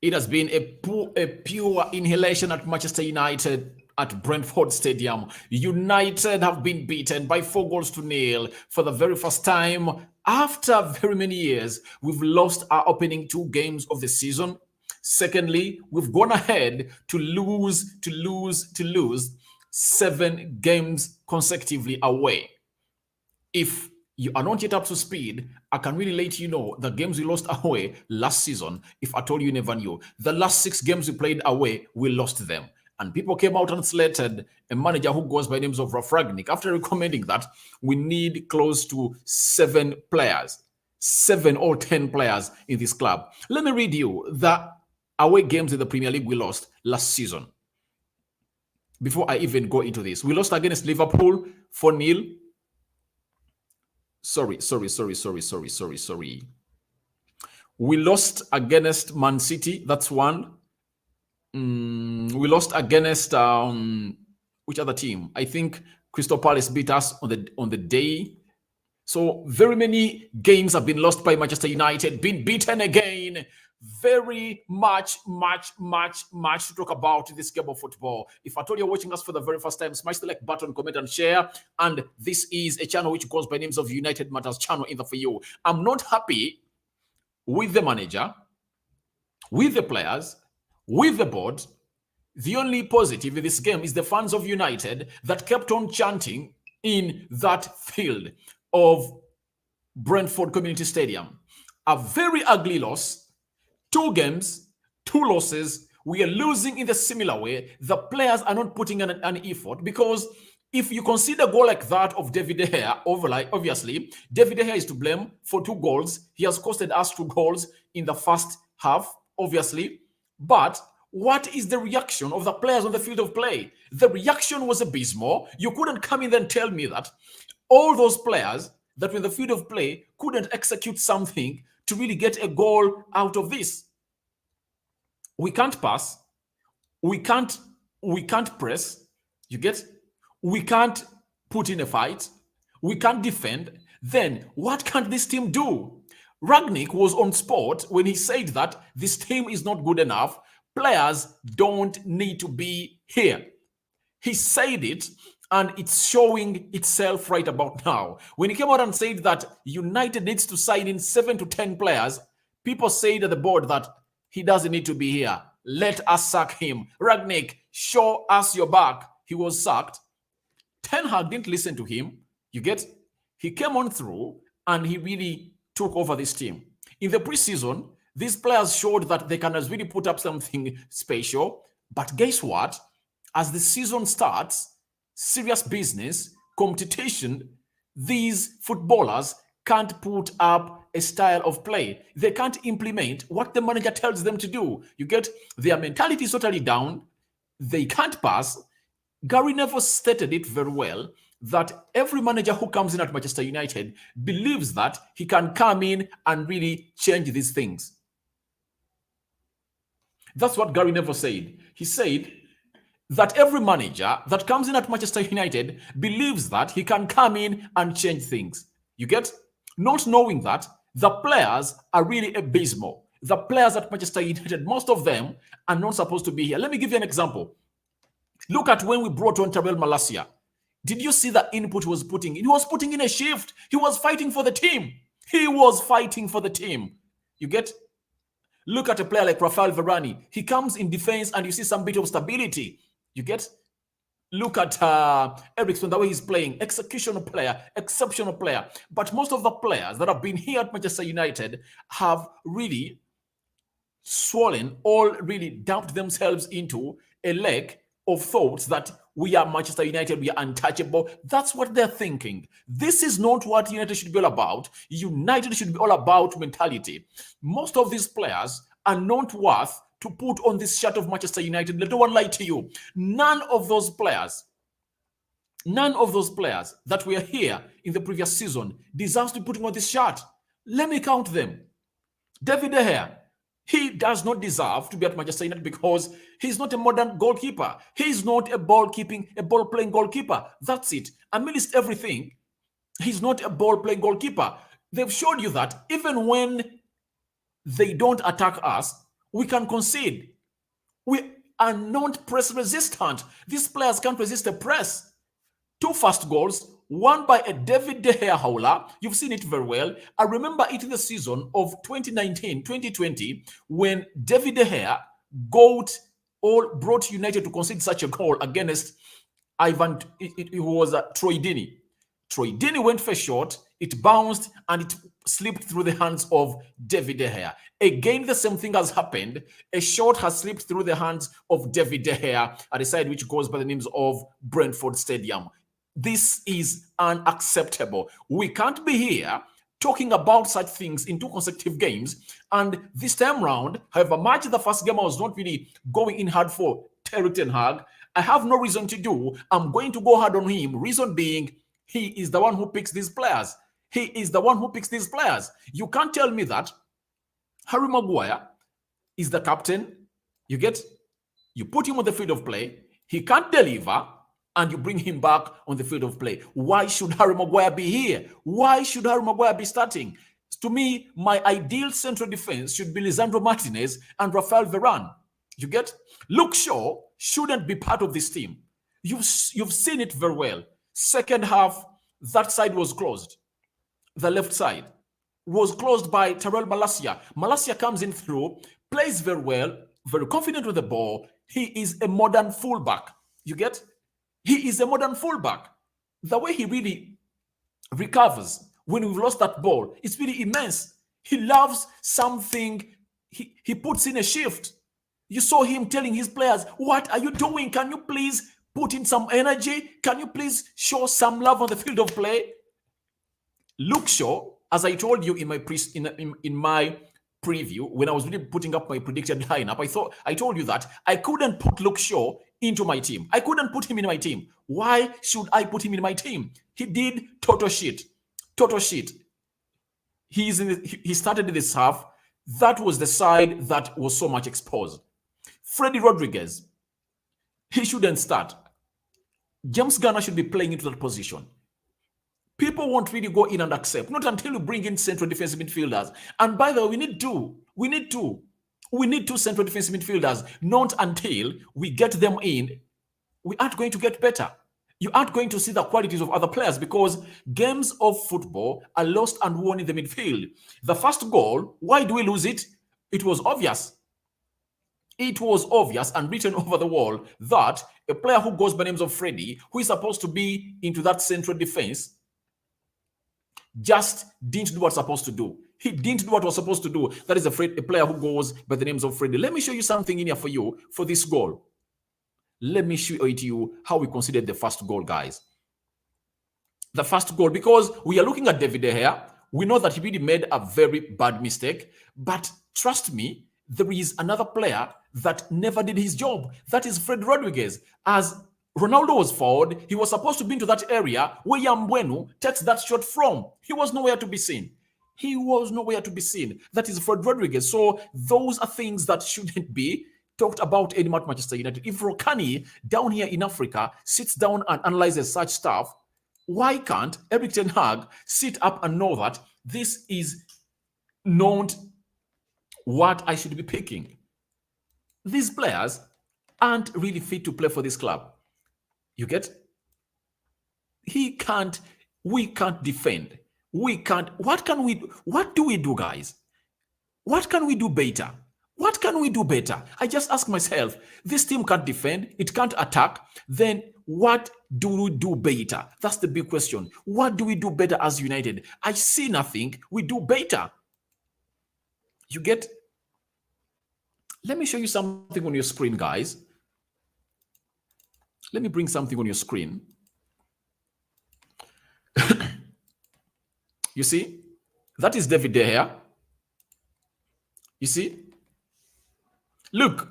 It has been a pure inhalation at Manchester United at Brentford Stadium. United have been beaten by 4 goals to nil for the very first time after very many years. We've lost our opening 2 games of the season. Secondly, we've gone ahead to lose 7 games consecutively away. If you are not yet up to speed, I can really let you know the games we lost away last season. If I told you, never knew. The last 6 games we played away, we lost them. And people came out and slated a manager who goes by names of Rafragnik after recommending that we need close to 7 players, 7 or 10 players in this club. Let me read you the away games in the Premier League we lost last season. Before I even go into this, we lost against Liverpool 4-0. Sorry. We lost against Man City. That's one. We lost against which other team? I think Crystal Palace beat us on the day. So very many games have been lost by Manchester United, been beaten again. Very much to talk about this game of football. If I told you you're watching us for the very first time, smash the like button, comment, and share. And this is a channel which goes by names of United Matters channel in the for you. I'm not happy with the manager, with the players, with the board. The only positive in this game is the fans of United that kept on chanting in that field of Brentford Community Stadium. A very ugly loss. 2 games, 2 losses. We are losing in the similar way. The players are not putting an effort, because if you consider a goal like that of David De Gea, obviously, David De Gea is to blame for 2 goals. He has costed us 2 goals in the first half, obviously. But what is the reaction of the players on the field of play? The reaction was abysmal. You couldn't come in and tell me that all those players that were in the field of play couldn't execute something to really get a goal out of this. We can't pass. We can't press. You get? We can't put in a fight. We can't defend. Then what can this team do? Ragnick was on spot when he said that this team is not good enough. Players don't need to be here. He said it, and it's showing itself right about now. When he came out and said that United needs to sign in 7 to 10 players, people said at the board that he doesn't need to be here. Let us sack him. Ragnick, show us your back. He was sacked. Ten Hag didn't listen to him. You get? He came on through and he really took over this team. In the preseason, these players showed that they can really put up something special. But guess what? As the season starts, serious business, competition, these footballers can't put up a style of play. They can't implement what the manager tells them to do. You get? Their mentality is totally down. They can't pass. Gary Neville stated it very well that every manager who comes in at Manchester United believes that he can come in and really change these things. That's what Gary Neville said. He said that every manager that comes in at Manchester United believes that he can come in and change things. You get? Not knowing that the players are really abysmal. The players at Manchester United, most of them are not supposed to be here. Let me give you an example. Look at when we brought on Terrell Malacia. Did you see the input he was putting in? He was putting in a shift. He was fighting for the team. He was fighting for the team. You get? Look at a player like Rafael Varane. He comes in defense and you see some bit of stability. You get? Look at Eriksen, the way he's playing. Executional player, exceptional player. But most of the players that have been here at Manchester United have really swollen or really dumped themselves into a lake of thoughts that we are Manchester United, we are untouchable. That's what they're thinking. This is not what United should be all about. United should be all about mentality. Most of these players are not worth to put on this shirt of Manchester United. Let no one lie to you. None of those players that were here in the previous season deserves to be putting on this shirt. Let me count them. David De Gea, he does not deserve to be at Manchester United because he's not a modern goalkeeper. He's not a ball-playing goalkeeper. That's it. Amidst everything, he's not a ball-playing goalkeeper. They've showed you that even when they don't attack us, We can concede. We are not press resistant. These players can't resist the press. 2 fast goals, one by a David De Gea howler. You've seen it very well. I remember it in the season of 2019-2020 when David De Gea brought United to concede such a goal against Ivan. It was Troy Deeney. Troy Deeney went for a shot, it bounced, and it slipped through the hands of David De Gea. Again, the same thing has happened. A shot has slipped through the hands of David De Gea at a side which goes by the names of Brentford Stadium. This is unacceptable. We can't be here talking about such things in 2 consecutive games. And this time round, however much the first game I was not really going in hard for Erik ten Hag, I have no reason to do. I'm going to go hard on him. Reason being, he is the one who picks these players. He is the one who picks these players. You can't tell me that Harry Maguire is the captain. You put him on the field of play. He can't deliver, and you bring him back on the field of play. Why should Harry Maguire be here? Why should Harry Maguire be starting? To me, my ideal central defense should be Lisandro Martinez and Rafael Varane. Luke Shaw shouldn't be part of this team. You've seen it very well. Second half, that side was closed. The left side was closed by Tyrell Malacia. Malacia comes in through, plays very well, very confident with the ball. He is a modern fullback. He is a modern fullback. The way he really recovers when we've lost that ball, it's really immense. He loves something. He puts in a shift. You saw him telling his players, what are you doing? Can you please put in some energy? Can you please show some love on the field of play? Luke Shaw, as I told you in my preview, when I was really putting up my predicted lineup, I told you that I couldn't put Luke Shaw into my team. I couldn't put him in my team. Why should I put him in my team? He did total shit. Total shit. He started in this half. That was the side that was so much exposed. Freddie Rodriguez, he shouldn't start. James Garner should be playing into that position. People won't really go in and accept. Not until you bring in central defensive midfielders. And by the way, we need two central defensive midfielders. Not until we get them in, we aren't going to get better. You aren't going to see the qualities of other players because games of football are lost and won in the midfield. The first goal, why do we lose it? It was obvious. It was obvious and written over the wall that a player who goes by names of Freddie, who is supposed to be into that central defense, just didn't do what supposed to do. He didn't do what he was supposed to do. That is a player who goes by the names of Freddie. Let me show you something in here for you for this goal. Let me show it to you how we considered the first goal, guys. The first goal, because we are looking at David De Gea. We know that he really made a very bad mistake. But trust me, there is another player that never did his job. That is Fred Rodriguez. As Ronaldo was forward, he was supposed to be into that area where Yambwenu takes that shot from. He was nowhere to be seen. He was nowhere to be seen. That is Fred Rodriguez. So those are things that shouldn't be talked about anymore at Manchester United. If Rokani down here in Africa sits down and analyzes such stuff, why can't Erik ten Hag sit up and know that this is not what I should be picking? These players aren't really fit to play for this club. We can't defend. What do we do, guys? What can we do better? What can we do better? I just ask myself, this team can't defend, it can't attack, then what do we do better? That's the big question. What do we do better as United? I see nothing. We do better. Let me show you something on your screen, guys. Let me bring something on your screen. You see? That is David De Gea. You see? Look,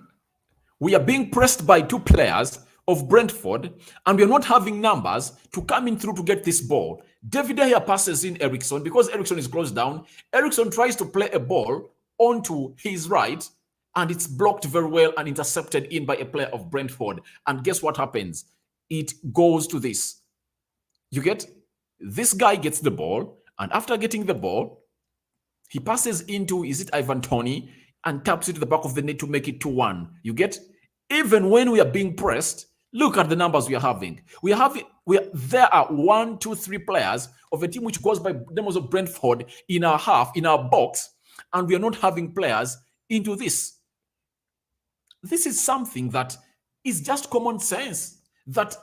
we are being pressed by 2 players of Brentford, and we are not having numbers to come in through to get this ball. David De Gea passes in Eriksson because Eriksson is closed down. Eriksson tries to play a ball onto his right, and it's blocked very well and intercepted in by a player of Brentford. And guess what happens? It goes to this. This guy gets the ball, and after getting the ball, he passes into, is it Ivan Toney? and taps it to the back of the net to make it 2-1. You get? Even when we are being pressed, look at the numbers we are having. There are 1, 2, 3 players of a team which goes by the names of Brentford in our half, in our box, and we are not having players into this. This is something that is just common sense, that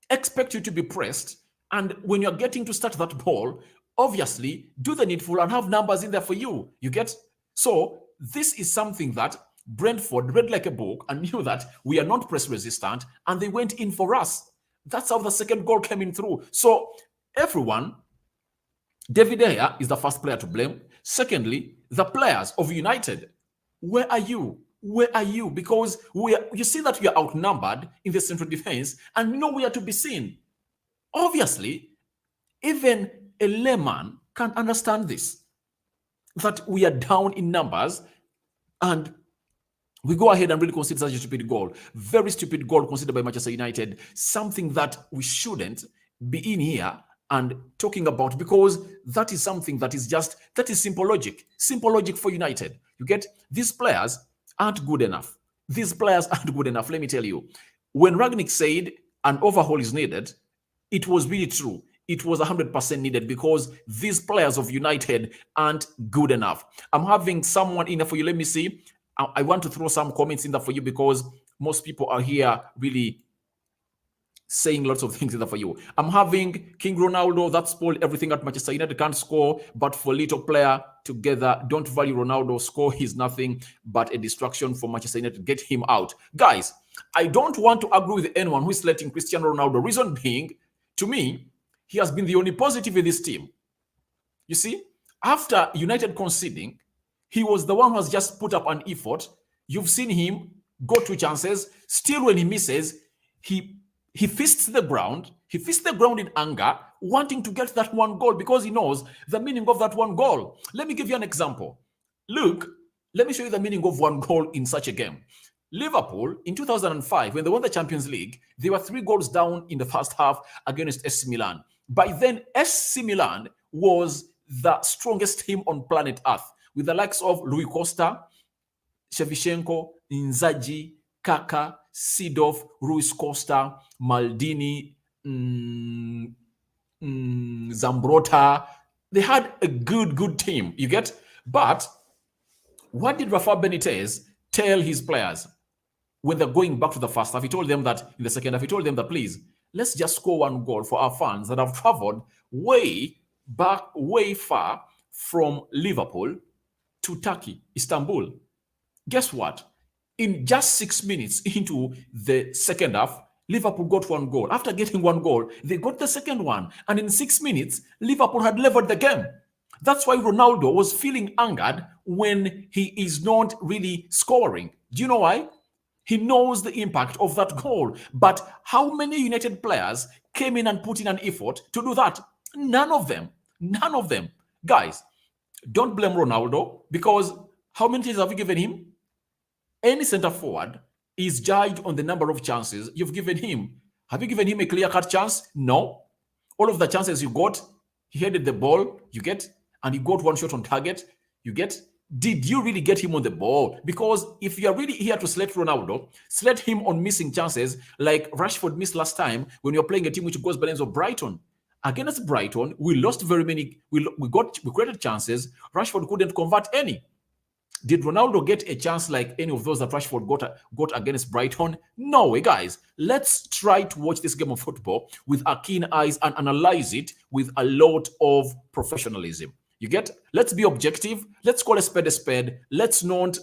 expect you to be pressed, and when you're getting to start that ball, obviously do the needful and have numbers in there for you. You get? So this is something that Brentford read like a book and knew that we are not press resistant, and they went in for us. That's how the second goal came in through. So everyone, David De Gea is the first player to blame. Secondly, the players of United. Where are you? Where are you? Because you see that we are outnumbered in the central defense and nowhere to be seen. Obviously, even a layman can understand this, that we are down in numbers and we go ahead and really consider such a stupid goal. Very stupid goal considered by Manchester United. Something that we shouldn't be in here and talking about, because that is something that is simple logic. Simple logic for United. You get? These players aren't good enough. These players aren't good enough. Let me tell you. When Ragnick said an overhaul is needed, it was really true. It was 100% needed, because these players of United aren't good enough. I'm having someone in there for you. Let me see. I want to throw some comments in there for you, because most people are here really saying lots of things in there for you. I'm having King Ronaldo, that spoiled everything at Manchester United, can't score, but for little player together, don't value Ronaldo, score, he's nothing but a distraction for Manchester United, get him out. Guys, I don't want to agree with anyone who is letting Cristiano Ronaldo. Reason being, to me, he has been the only positive in this team. You see, after United conceding, he was the one who has just put up an effort. You've seen him go 2 chances. Still, when he misses, he fists the ground. He fists the ground in anger, wanting to get that 1 goal, because he knows the meaning of that 1 goal. Let me give you an example. Look, let me show you the meaning of 1 goal in such a game. Liverpool, in 2005, when they won the Champions League, they were 3 goals down in the first half against AC Milan. By then, AC Milan was the strongest team on planet Earth, with the likes of Rui Costa, Shevchenko, Inzaghi, Kaka, Seedorf, Ruiz Costa, Maldini, Zambrotta. They had a good team, you get? But what did Rafa Benitez tell his players when they're going back to the first half? He told them that in the second half, he told them that, please, let's just score 1 goal for our fans that have traveled way far from Liverpool to Turkey, Istanbul. Guess what? In just 6 minutes into the second half, Liverpool got 1 goal. After getting 1 goal, they got the second one. And in 6 minutes, Liverpool had leveled the game. That's why Ronaldo was feeling angered when he is not really scoring. Do you know why? He knows the impact of that goal. But how many United players came in and put in an effort to do that? None of them. None of them. Guys, don't blame Ronaldo, because how many chances have you given him? Any center forward is judged on the number of chances you've given him. Have you given him a clear-cut chance? No. All of the chances you got, he headed the ball, you get, and he got 1 shot on target, you get. Did you really get him on the ball? Because if you're really here to select Ronaldo, select him on missing chances like Rashford missed last time when you're playing a team which goes by the names of Brighton. Against Brighton, we lost very many. We created chances. Rashford couldn't convert any. Did Ronaldo get a chance like any of those that Rashford got against Brighton? No way, guys. Let's try to watch this game of football with our keen eyes and analyze it with a lot of professionalism. You get? Let's be objective. Let's call a spade a spade. Let's not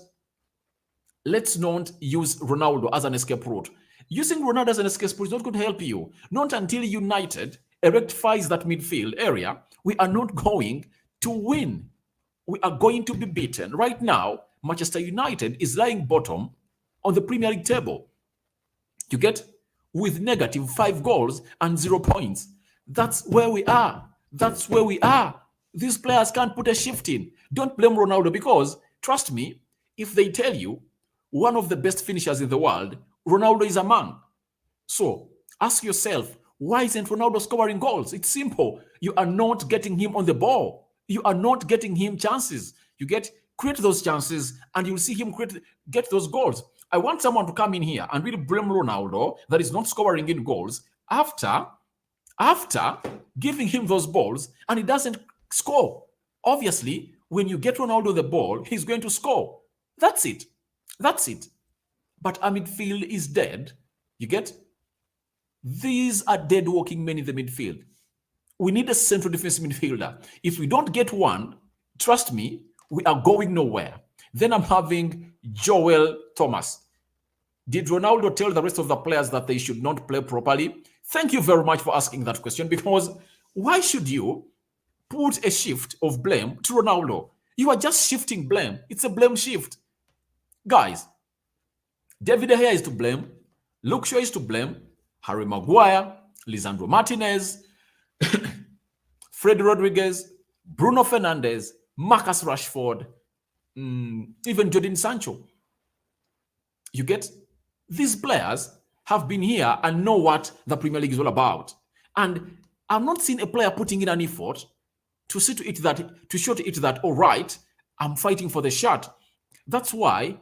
use Ronaldo as an escape route. Using Ronaldo as an escape route is not going to help you. Not until United rectifies that midfield area, we are not going to win. We are going to be beaten. Right now, Manchester United is lying bottom on the Premier League table. You get? With negative 5 goals and 0 points. That's where we are. That's where we are. These players can't put a shift in. Don't blame Ronaldo, because, trust me, if they tell you one of the best finishers in the world, Ronaldo is a man. So ask yourself, why isn't Ronaldo scoring goals? It's simple. You are not getting him on the ball. You are not getting him chances. You get? create those chances, and you'll see him get those goals. I want someone to come in here and really blame Ronaldo that is not scoring in goals after giving him those balls and he doesn't score. Obviously, when you get Ronaldo the ball, he's going to score. That's it. That's it. But our midfield is dead. You get? These are dead walking men in the midfield. We need a central defensive midfielder. If we don't get one, trust me, we are going nowhere. Then I'm having Joel Thomas. Did Ronaldo tell the rest of the players that they should not play properly? Thank you very much for asking that question, because why should you put a shift of blame to Ronaldo? You are just shifting blame. It's a blame shift. Guys, David De Gea is to blame. Luke Shaw is to blame. Harry Maguire, Lisandro Martinez, Fred Rodriguez, Bruno Fernandes, Marcus Rashford, even Jadon Sancho. You get? These players have been here and know what the Premier League is all about. And I'm not seeing a player putting in an effort to see to it that, to show to it that, all right, I'm fighting for the shot. That's why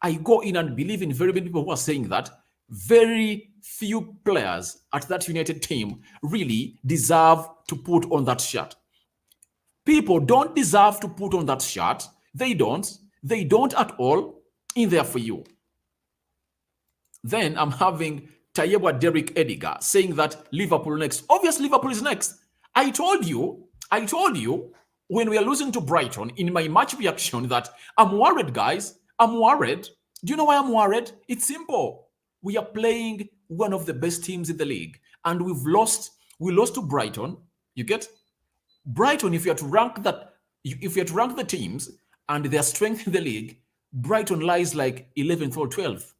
I go in and believe in very many people who are saying that very few players at that United team really deserve to put on that shirt. People don't deserve to put on that shirt. They don't. They don't at all. In there for you. Then I'm having Tayewa Derek Ediger saying that Liverpool next. Obviously, Liverpool is next. I told you when we are losing to Brighton in my match reaction that I'm worried, guys. I'm worried. Do you know why I'm worried? It's simple. We are playing one of the best teams in the league, and we lost to Brighton. You get? Brighton, if you have to rank the teams and their strength in the league, Brighton lies like 11th or 12th.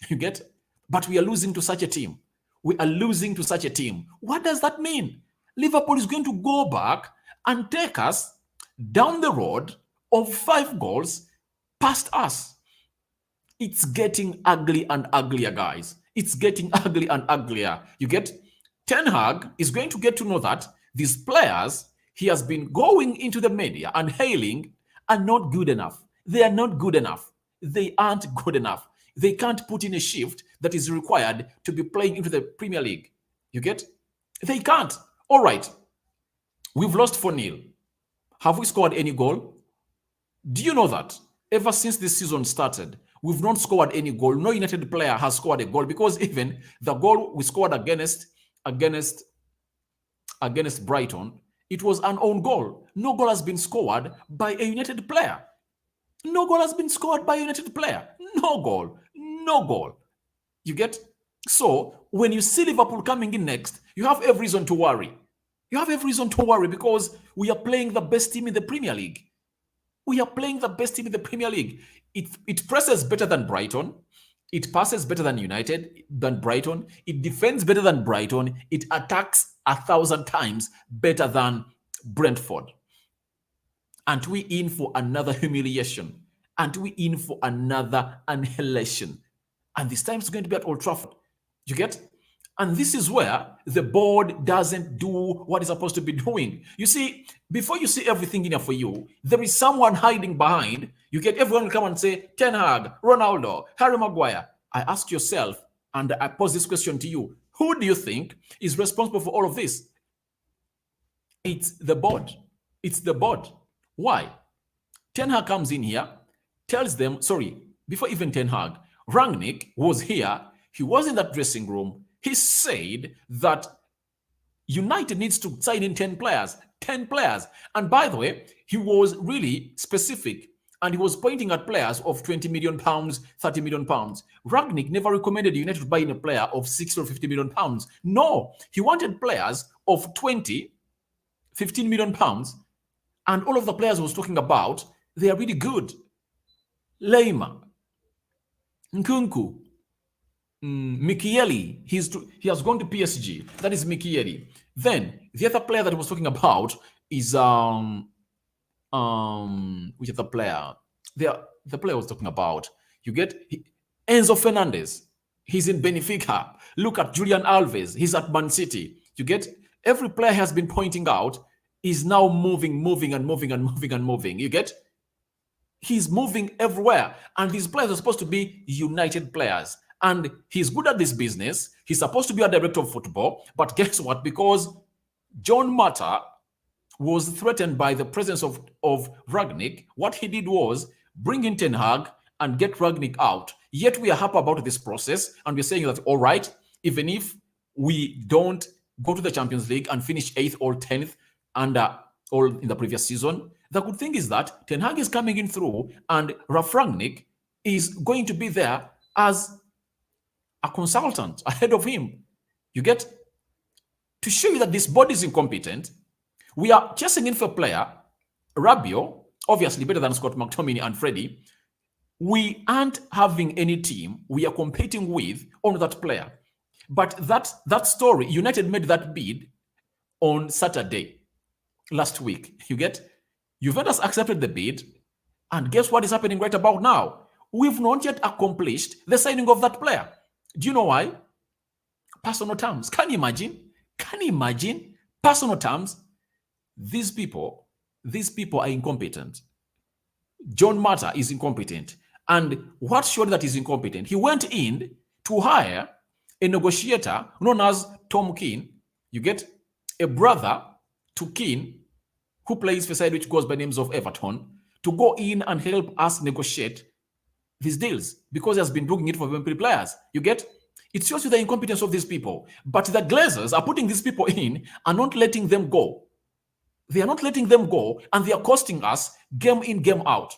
You get? But we are losing to such a team. We are losing to such a team. What does that mean? Liverpool is going to go back and take us down the road of 5 goals past us. It's getting ugly and uglier, guys. It's getting ugly and uglier. You get? Ten Hag is going to get to know that these players he has been going into the media and hailing are not good enough. They are not good enough. They aren't good enough. They can't put in a shift that is required to be playing into the Premier League. You get? They can't. All right. We've lost 4-0. Have we scored any goal? Do you know that? Ever since this season started, we've not scored any goal. No United player has scored a goal, because even the goal we scored against Brighton, it was an own goal. No goal has been scored by a United player. No goal has been scored by a United player. No goal. No goal. You get? So, when you see Liverpool coming in next, you have every reason to worry. You have every reason to worry, because we are playing the best team in the Premier League. We are playing the best team in the Premier League. It presses better than Brighton. It passes better than Brighton. It defends better than Brighton. It attacks 1,000 times better than Brentford. And we in for another humiliation. And we in for another annihilation. And this time it's going to be at Old Trafford. You get? And this is where the board doesn't do what it's supposed to be doing. You see, before you see everything in here for you, there is someone hiding behind. You get everyone will come and say, Ten Hag, Ronaldo, Harry Maguire. I ask yourself, and I pose this question to you. Who do you think is responsible for all of this? It's the board. It's the board. Why? Ten Hag comes in here, tells them, before even Ten Hag, Rangnick was here. He was in that dressing room. He said that United needs to sign in 10 players. 10 players. And by the way, he was really specific. And he was pointing at players of 20 million pounds, 30 million pounds. Rangnick never recommended United to buy in a player of 60 or 50 million pounds. No, he wanted players of 20, 15 million pounds. And all of the players he was talking about, they are really good. Lema, Nkunku, Mikieli, he has gone to PSG. That is Mikieli. Then the other player that he was talking about is which other player? The player I was talking about. You get Enzo Fernandez. He's in Benfica. Look at Julian Alves. He's at Man City. You get every player has been pointing out is now moving. You get? He's moving everywhere. And these players are supposed to be United players. And he's good at this business. He's supposed to be a director of football. But guess what? Because John Mata was threatened by the presence of Ragnick, what he did was bring in Ten Hag and get Ragnick out. Yet we are happy about this process. And we're saying that, all right, even if we don't go to the Champions League and finish 8th or 10th under all in the previous season, the good thing is that Ten Hag is coming in through and Ralf Rangnick is going to be there as a consultant ahead of him. You get? To show you that this body is incompetent, we are chasing in for a player, Rabiot, obviously better than Scott McTominay and Freddie. We aren't having any team we are competing with on that player. But that story, United made that bid on Saturday last week. You get? Juventus accepted the bid, and guess what is happening right about now? We've not yet accomplished the signing of that player. Do you know why? Personal terms. Can you imagine? Can you imagine? Personal terms. These people are incompetent. John Mata is incompetent. And what showed that he's incompetent? He went in to hire a negotiator known as Tom Keane. You get? A brother to Keane, who plays for side which goes by names of Everton, to go in and help us negotiate these deals because he has been doing it for many players. You get? It shows you the incompetence of these people. But the Glazers are putting these people in and not letting them go. They are not letting them go, and they are costing us game in, game out.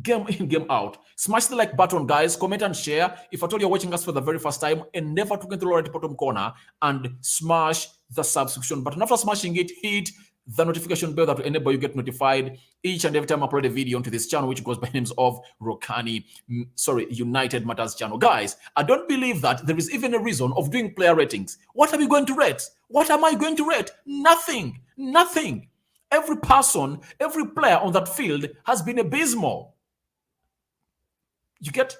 Game in, game out. Smash the like button, guys. Comment and share. If at all you're watching us for the very first time, and never to get to the right bottom corner and smash the subscription button. After smashing it, hit the notification bell that will enable you get notified each and every time I upload a video onto this channel, which goes by names of United Matters channel. Guys, I don't believe that there is even a reason of doing player ratings. What are we going to rate? What am I going to rate? Nothing. Nothing. Every person, every player on that field has been abysmal. You get?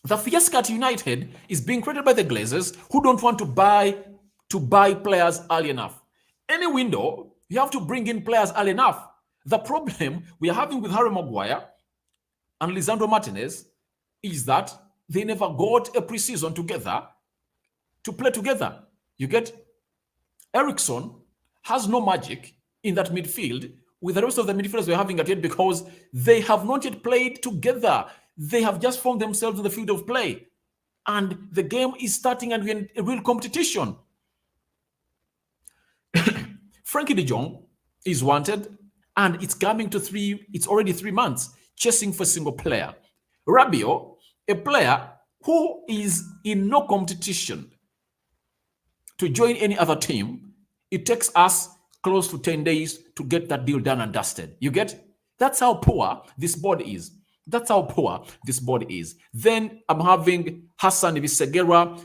The fiasco at United is being created by the Glazers who don't want to buy players early enough. Any window, you have to bring in players early enough. The problem we are having with Harry Maguire and Lisandro Martinez is that they never got a preseason together to play together. You get? Eriksson has no magic in that midfield with the rest of the midfielders we're having at it because they have not yet played together. They have just formed themselves in the field of play. And the game is starting and we're in a real competition. Frankie de Jong is wanted, and it's coming to it's already 3 months chasing for a single player. Rabiot, a player who is in no competition to join any other team, it takes us close to 10 days to get that deal done and dusted. You get? That's how poor this board is. That's how poor this board is. Then I'm having Hassan Visegera.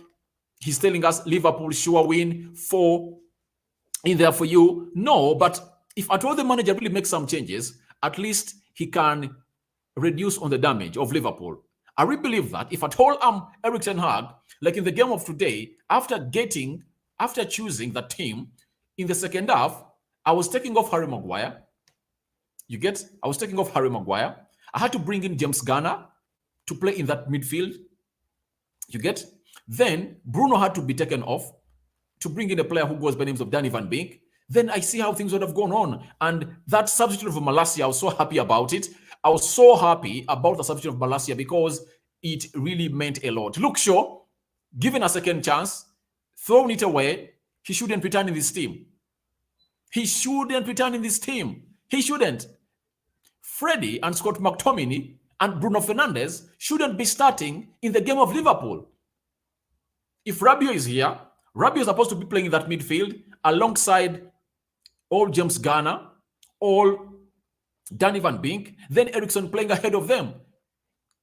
He's telling us Liverpool sure win, 4 in there for you. No, but if at all the manager really makes some changes, at least he can reduce on the damage of Liverpool. I really believe that if at all I'm Erik ten Hag, like in the game of today, after choosing the team in the second half, I was taking off Harry Maguire. You get? I was taking off Harry Maguire. I had to bring in James Garner to play in that midfield. You get? Then Bruno had to be taken off to bring in a player who goes by names of Danny Van Beek. Then I see how things would have gone on. And that substitute of Malacia, I was so happy about it. I was so happy about the substitute of Malacia because it really meant a lot. Look, Shaw, given a second chance, throwing it away, he shouldn't return in this team. He shouldn't return in this team. He shouldn't. Freddie and Scott McTominay and Bruno Fernandes shouldn't be starting in the game of Liverpool. If Rabiot is here, Rabiot is supposed to be playing in that midfield alongside all James Garner, all Danny Van Beek, then Eriksson playing ahead of them.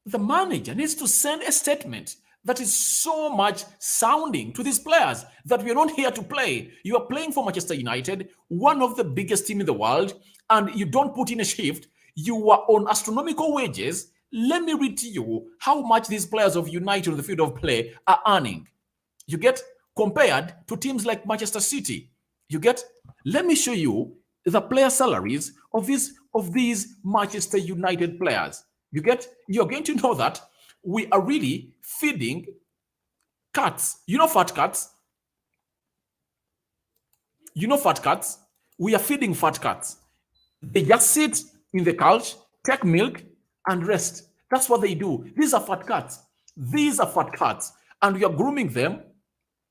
The manager needs to send a statement that is so much sounding to these players that we are not here to play. You are playing for Manchester United, one of the biggest teams in the world, and you don't put in a shift. You are on astronomical wages. Let me read to you how much these players of United on the field of play are earning. You get? Compared to teams like Manchester City. You get? Let me show you the player salaries of these Manchester United players. You get? You're going to know that we are really feeding cats. You know fat cats? You know fat cats? We are feeding fat cats. They just sit in the couch, take milk, and rest. That's what they do. These are fat cats. These are fat cats. And we are grooming them.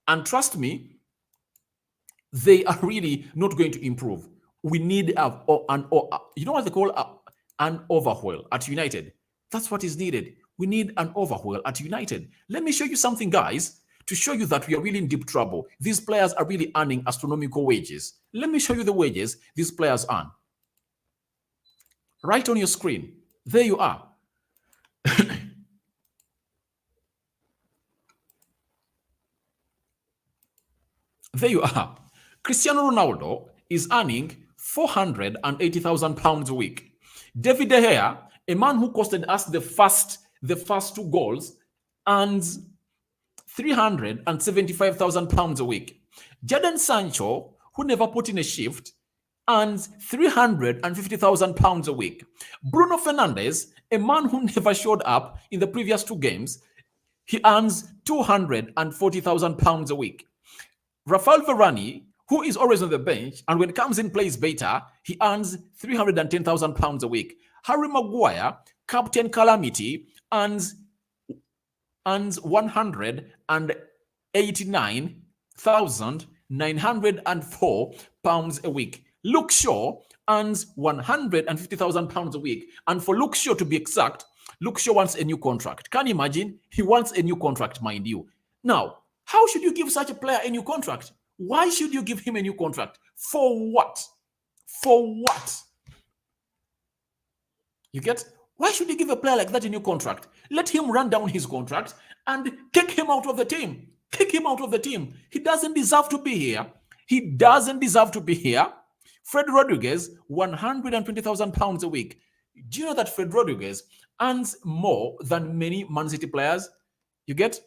And trust me, they are really not going to improve. We need you know what they call an overhaul at United. That's what is needed. We need an overhaul at United. Let me show you something, guys, to show you that we are really in deep trouble. These players are really earning astronomical wages. Let me show you the wages these players earn. Right on your screen. There you are. There you are. Cristiano Ronaldo is earning £480,000 a week. David De Gea, a man who costed us the first 2 goals, earns £375,000 a week. Jadon Sancho, who never put in a shift, earns £350,000 a week. Bruno Fernandes, a man who never showed up in the previous 2 games, he earns £240,000 a week. Rafael Varane, who is always on the bench, and when it comes in plays better, he earns £310,000 a week. Harry Maguire, Captain Calamity, earns £189,904 a week. Luke Shaw earns £150,000 a week. And for Luke Shaw to be exact, Luke Shaw wants a new contract. Can you imagine? He wants a new contract, mind you. Now, how should you give such a player a new contract? Why should you give him a new contract? For what? For what? You get? Why should you give a player like that a new contract? Let him run down his contract and kick him out of the team. Kick him out of the team. He doesn't deserve to be here. He doesn't deserve to be here. Fred Rodriguez, £120,000 a week. Do you know that Fred Rodriguez earns more than many Man City players? You get?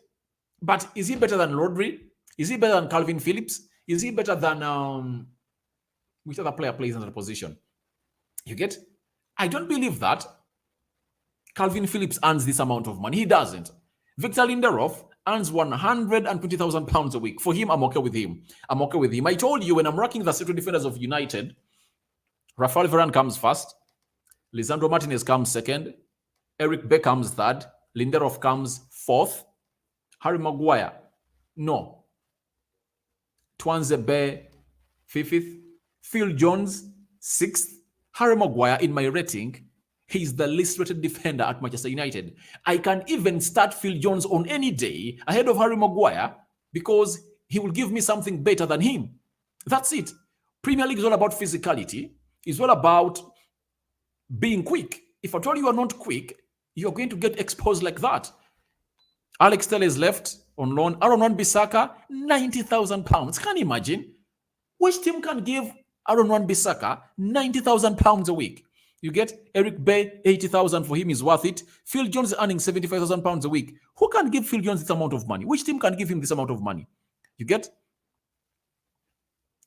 But is he better than Rodri? Is he better than Calvin Phillips? Is he better than which other player plays in that position? You get? I don't believe that Calvin Phillips earns this amount of money. He doesn't. Victor Lindelof earns £120,000 a week. For him, I'm okay with him. I'm okay with him. I told you when I'm ranking the central defenders of United, Rafael Varane comes first, Lisandro Martinez comes second, Eric Beck comes third, Lindelof comes fourth, Harry Maguire, no. Twanzebe, fifth. Phil Jones, sixth. Harry Maguire, in my rating, he's the least rated defender at Manchester United. I can even start Phil Jones on any day ahead of Harry Maguire because he will give me something better than him. That's it. Premier League is all about physicality. It's all about being quick. If at all you are not quick, you're going to get exposed like that. Alex Telles left on loan. Aaron Wan-Bissaka, £90,000. Can you imagine? Which team can give Aaron Wan-Bissaka £90,000 a week? You get Eric Bay, £80,000 for him is worth it. Phil Jones is earning £75,000 a week. Who can give Phil Jones this amount of money? Which team can give him this amount of money? You get?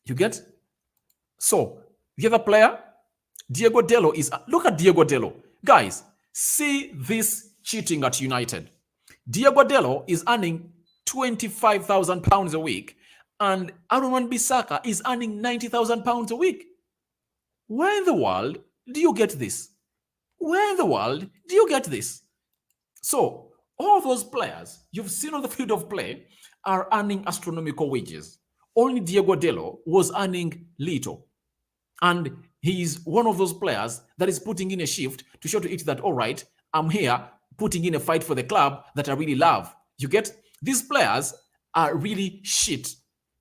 You get? So, the other player, Diego Dello is... Look at Diego Dello. Guys, see this cheating at United. Diego Dello is earning £25,000 a week and Aaron Wan-Bissaka is earning £90,000 a week. Where in the world do you get this? Where in the world do you get this? So, all those players you've seen on the field of play are earning astronomical wages. Only Diego Dello was earning little. And he's one of those players that is putting in a shift to show to it that, all right, I'm here putting in a fight for the club that I really love. You get? These players are really shit.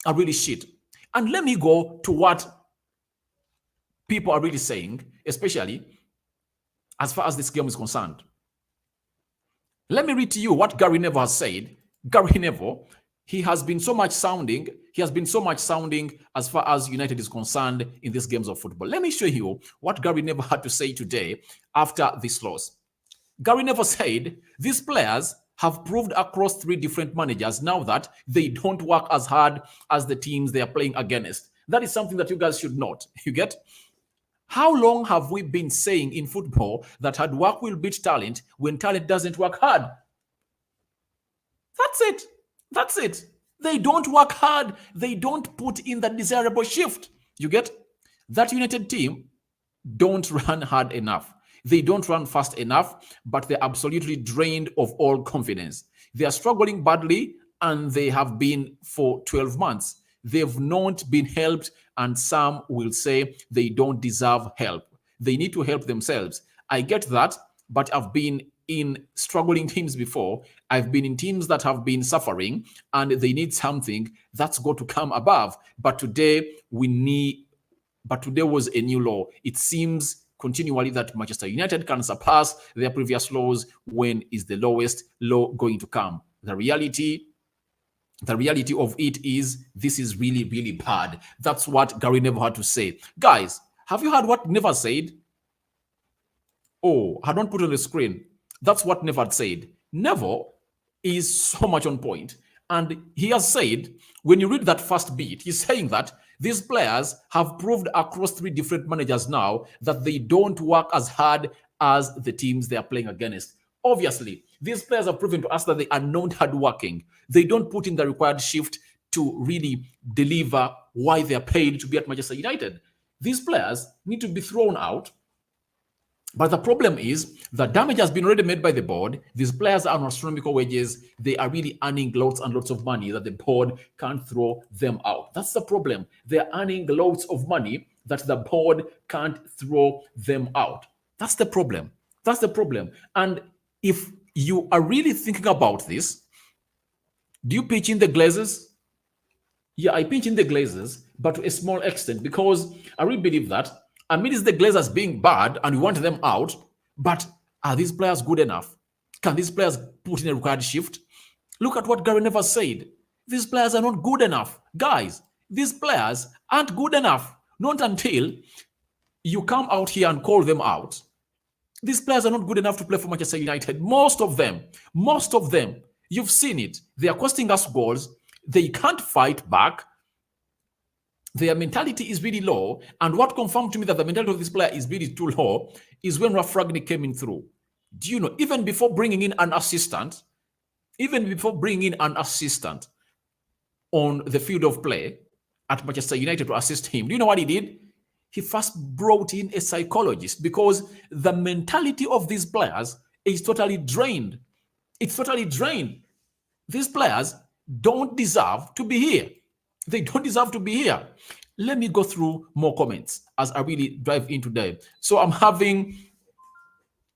Are really shit. And let me go to what people are really saying, especially as far as this game is concerned. Let me read to you what Gary Neville has said. Gary Neville, he has been so much sounding as far as United is concerned in these games of football. Let me show you what Gary Neville had to say today after this loss. Gary Neville said, these players have proved across 3 different managers now that they don't work as hard as the teams they are playing against. That is something that you guys should note. You get? How long have we been saying in football that hard work will beat talent when talent doesn't work hard? That's it. That's it. They don't work hard. They don't put in that desirable shift. You get that United team don't run hard enough. They don't run fast enough, but they're absolutely drained of all confidence. They are struggling badly, and they have been for 12 months. They've not been helped, and some will say they don't deserve help. They need to help themselves. I get that, but I've been in struggling teams before. I've been in teams that have been suffering, and they need something that's got to come above. But today was a new law. It seems continually that Manchester United can surpass their previous laws. When is the lowest law going to come? The reality of it is this is really, really bad. That's what Gary Neville had to say. Guys, have you heard what Neville said? Oh, I don't put it on the screen. That's what Neville said. Neville is so much on point. And he has said, when you read that first bit, he's saying that these players have proved across 3 different managers now that they don't work as hard as the teams they are playing against. Obviously, these players have proven to us that they are not hardworking. They don't put in the required shift to really deliver why they are paid to be at Manchester United. These players need to be thrown out. But the problem is the damage has been already made by the board. These players are on astronomical wages. They are really earning lots and lots of money that the board can't throw them out. That's the problem. They're earning lots of money that the board can't throw them out. That's the problem. That's the problem. And if you are really thinking about this, do you pitch in the Glazers? Yeah, I pinch in the Glazers, but to a small extent, because I really believe that amidst the Glazers being bad and we want them out, but are these players good enough? Can these players put in a required shift? Look at what Gary Neville said. These players are not good enough. Guys, these players aren't good enough. Not until you come out here and call them out. These players are not good enough to play for Manchester United. Most of them, you've seen it. They are costing us goals. They can't fight back. Their mentality is really low. And what confirmed to me that the mentality of this player is really too low is when Ralph Ragnick came in through. Do you know, even before bringing in an assistant on the field of play at Manchester United to assist him, do you know what he did? He first brought in a psychologist, because the mentality of these players is totally drained. It's totally drained. These players don't deserve to be here. They don't deserve to be here. Let me go through more comments as I really dive into them. So I'm having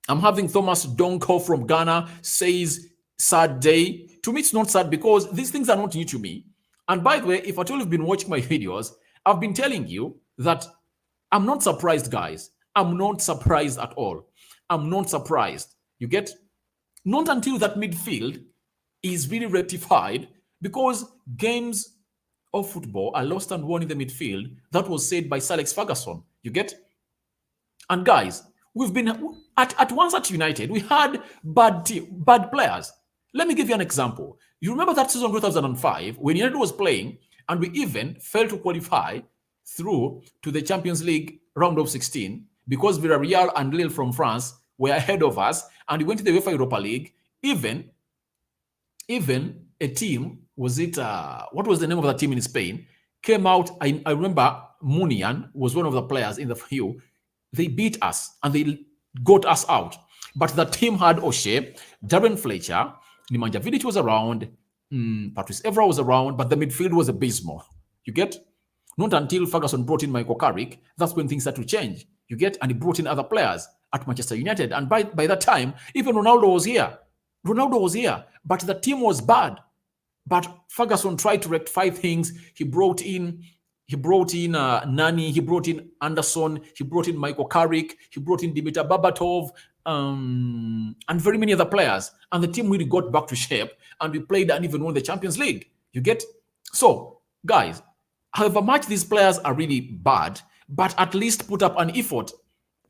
Thomas Donko from Ghana says, sad day. To me, it's not sad because these things are not new to me. And by the way, if at all you've been watching my videos, I've been telling you that I'm not surprised, guys. I'm not surprised at all. I'm not surprised. You get? Not until that midfield is really rectified, because games of football are lost and won in the midfield. That was said by Sir Alex Ferguson. You get? And guys, we've been at once at United, we had bad players. Let me give you an example. You remember that season 2005 when United was playing and we even failed to qualify through to the Champions League round of 16 because Villarreal and Lille from France were ahead of us, and we went to the UEFA Europa League. Even a team, was it, what was the name of that team in Spain, came out. I remember Munian was one of the players in the few. They beat us and they got us out. But the team had O'Shea, Darren Fletcher, Nemanja Vidic was around, Patrice Evra was around, but the midfield was abysmal. You get? Not until Ferguson brought in Michael Carrick, that's when things started to change. You get? And he brought in other players at Manchester United. And by that time, even Ronaldo was here. But the team was bad. But Ferguson tried to rectify things. He brought in Nani, he brought in Anderson, he brought in Michael Carrick, he brought in Dimitar Babatov, and very many other players. And the team really got back to shape, and we played and even won the Champions League. You get? So, guys, however much these players are really bad, but at least put up an effort.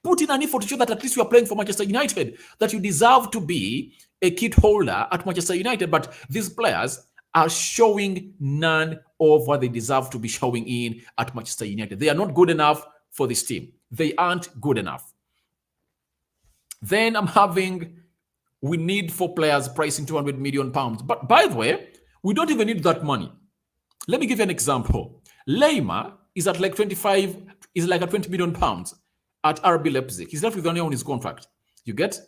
Put in an effort to show that at least you are playing for Manchester United, that you deserve to be a kit holder at Manchester United. But these players are showing none of what they deserve to be showing in at Manchester United. They are not good enough for this team. They aren't good enough. Then I'm having, we need 4 players pricing £200 million. But by the way, we don't even need that money. Let me give you an example. Leyma is at like 25, is like at £20 million at RB Leipzig. He's left with only on his contract. You get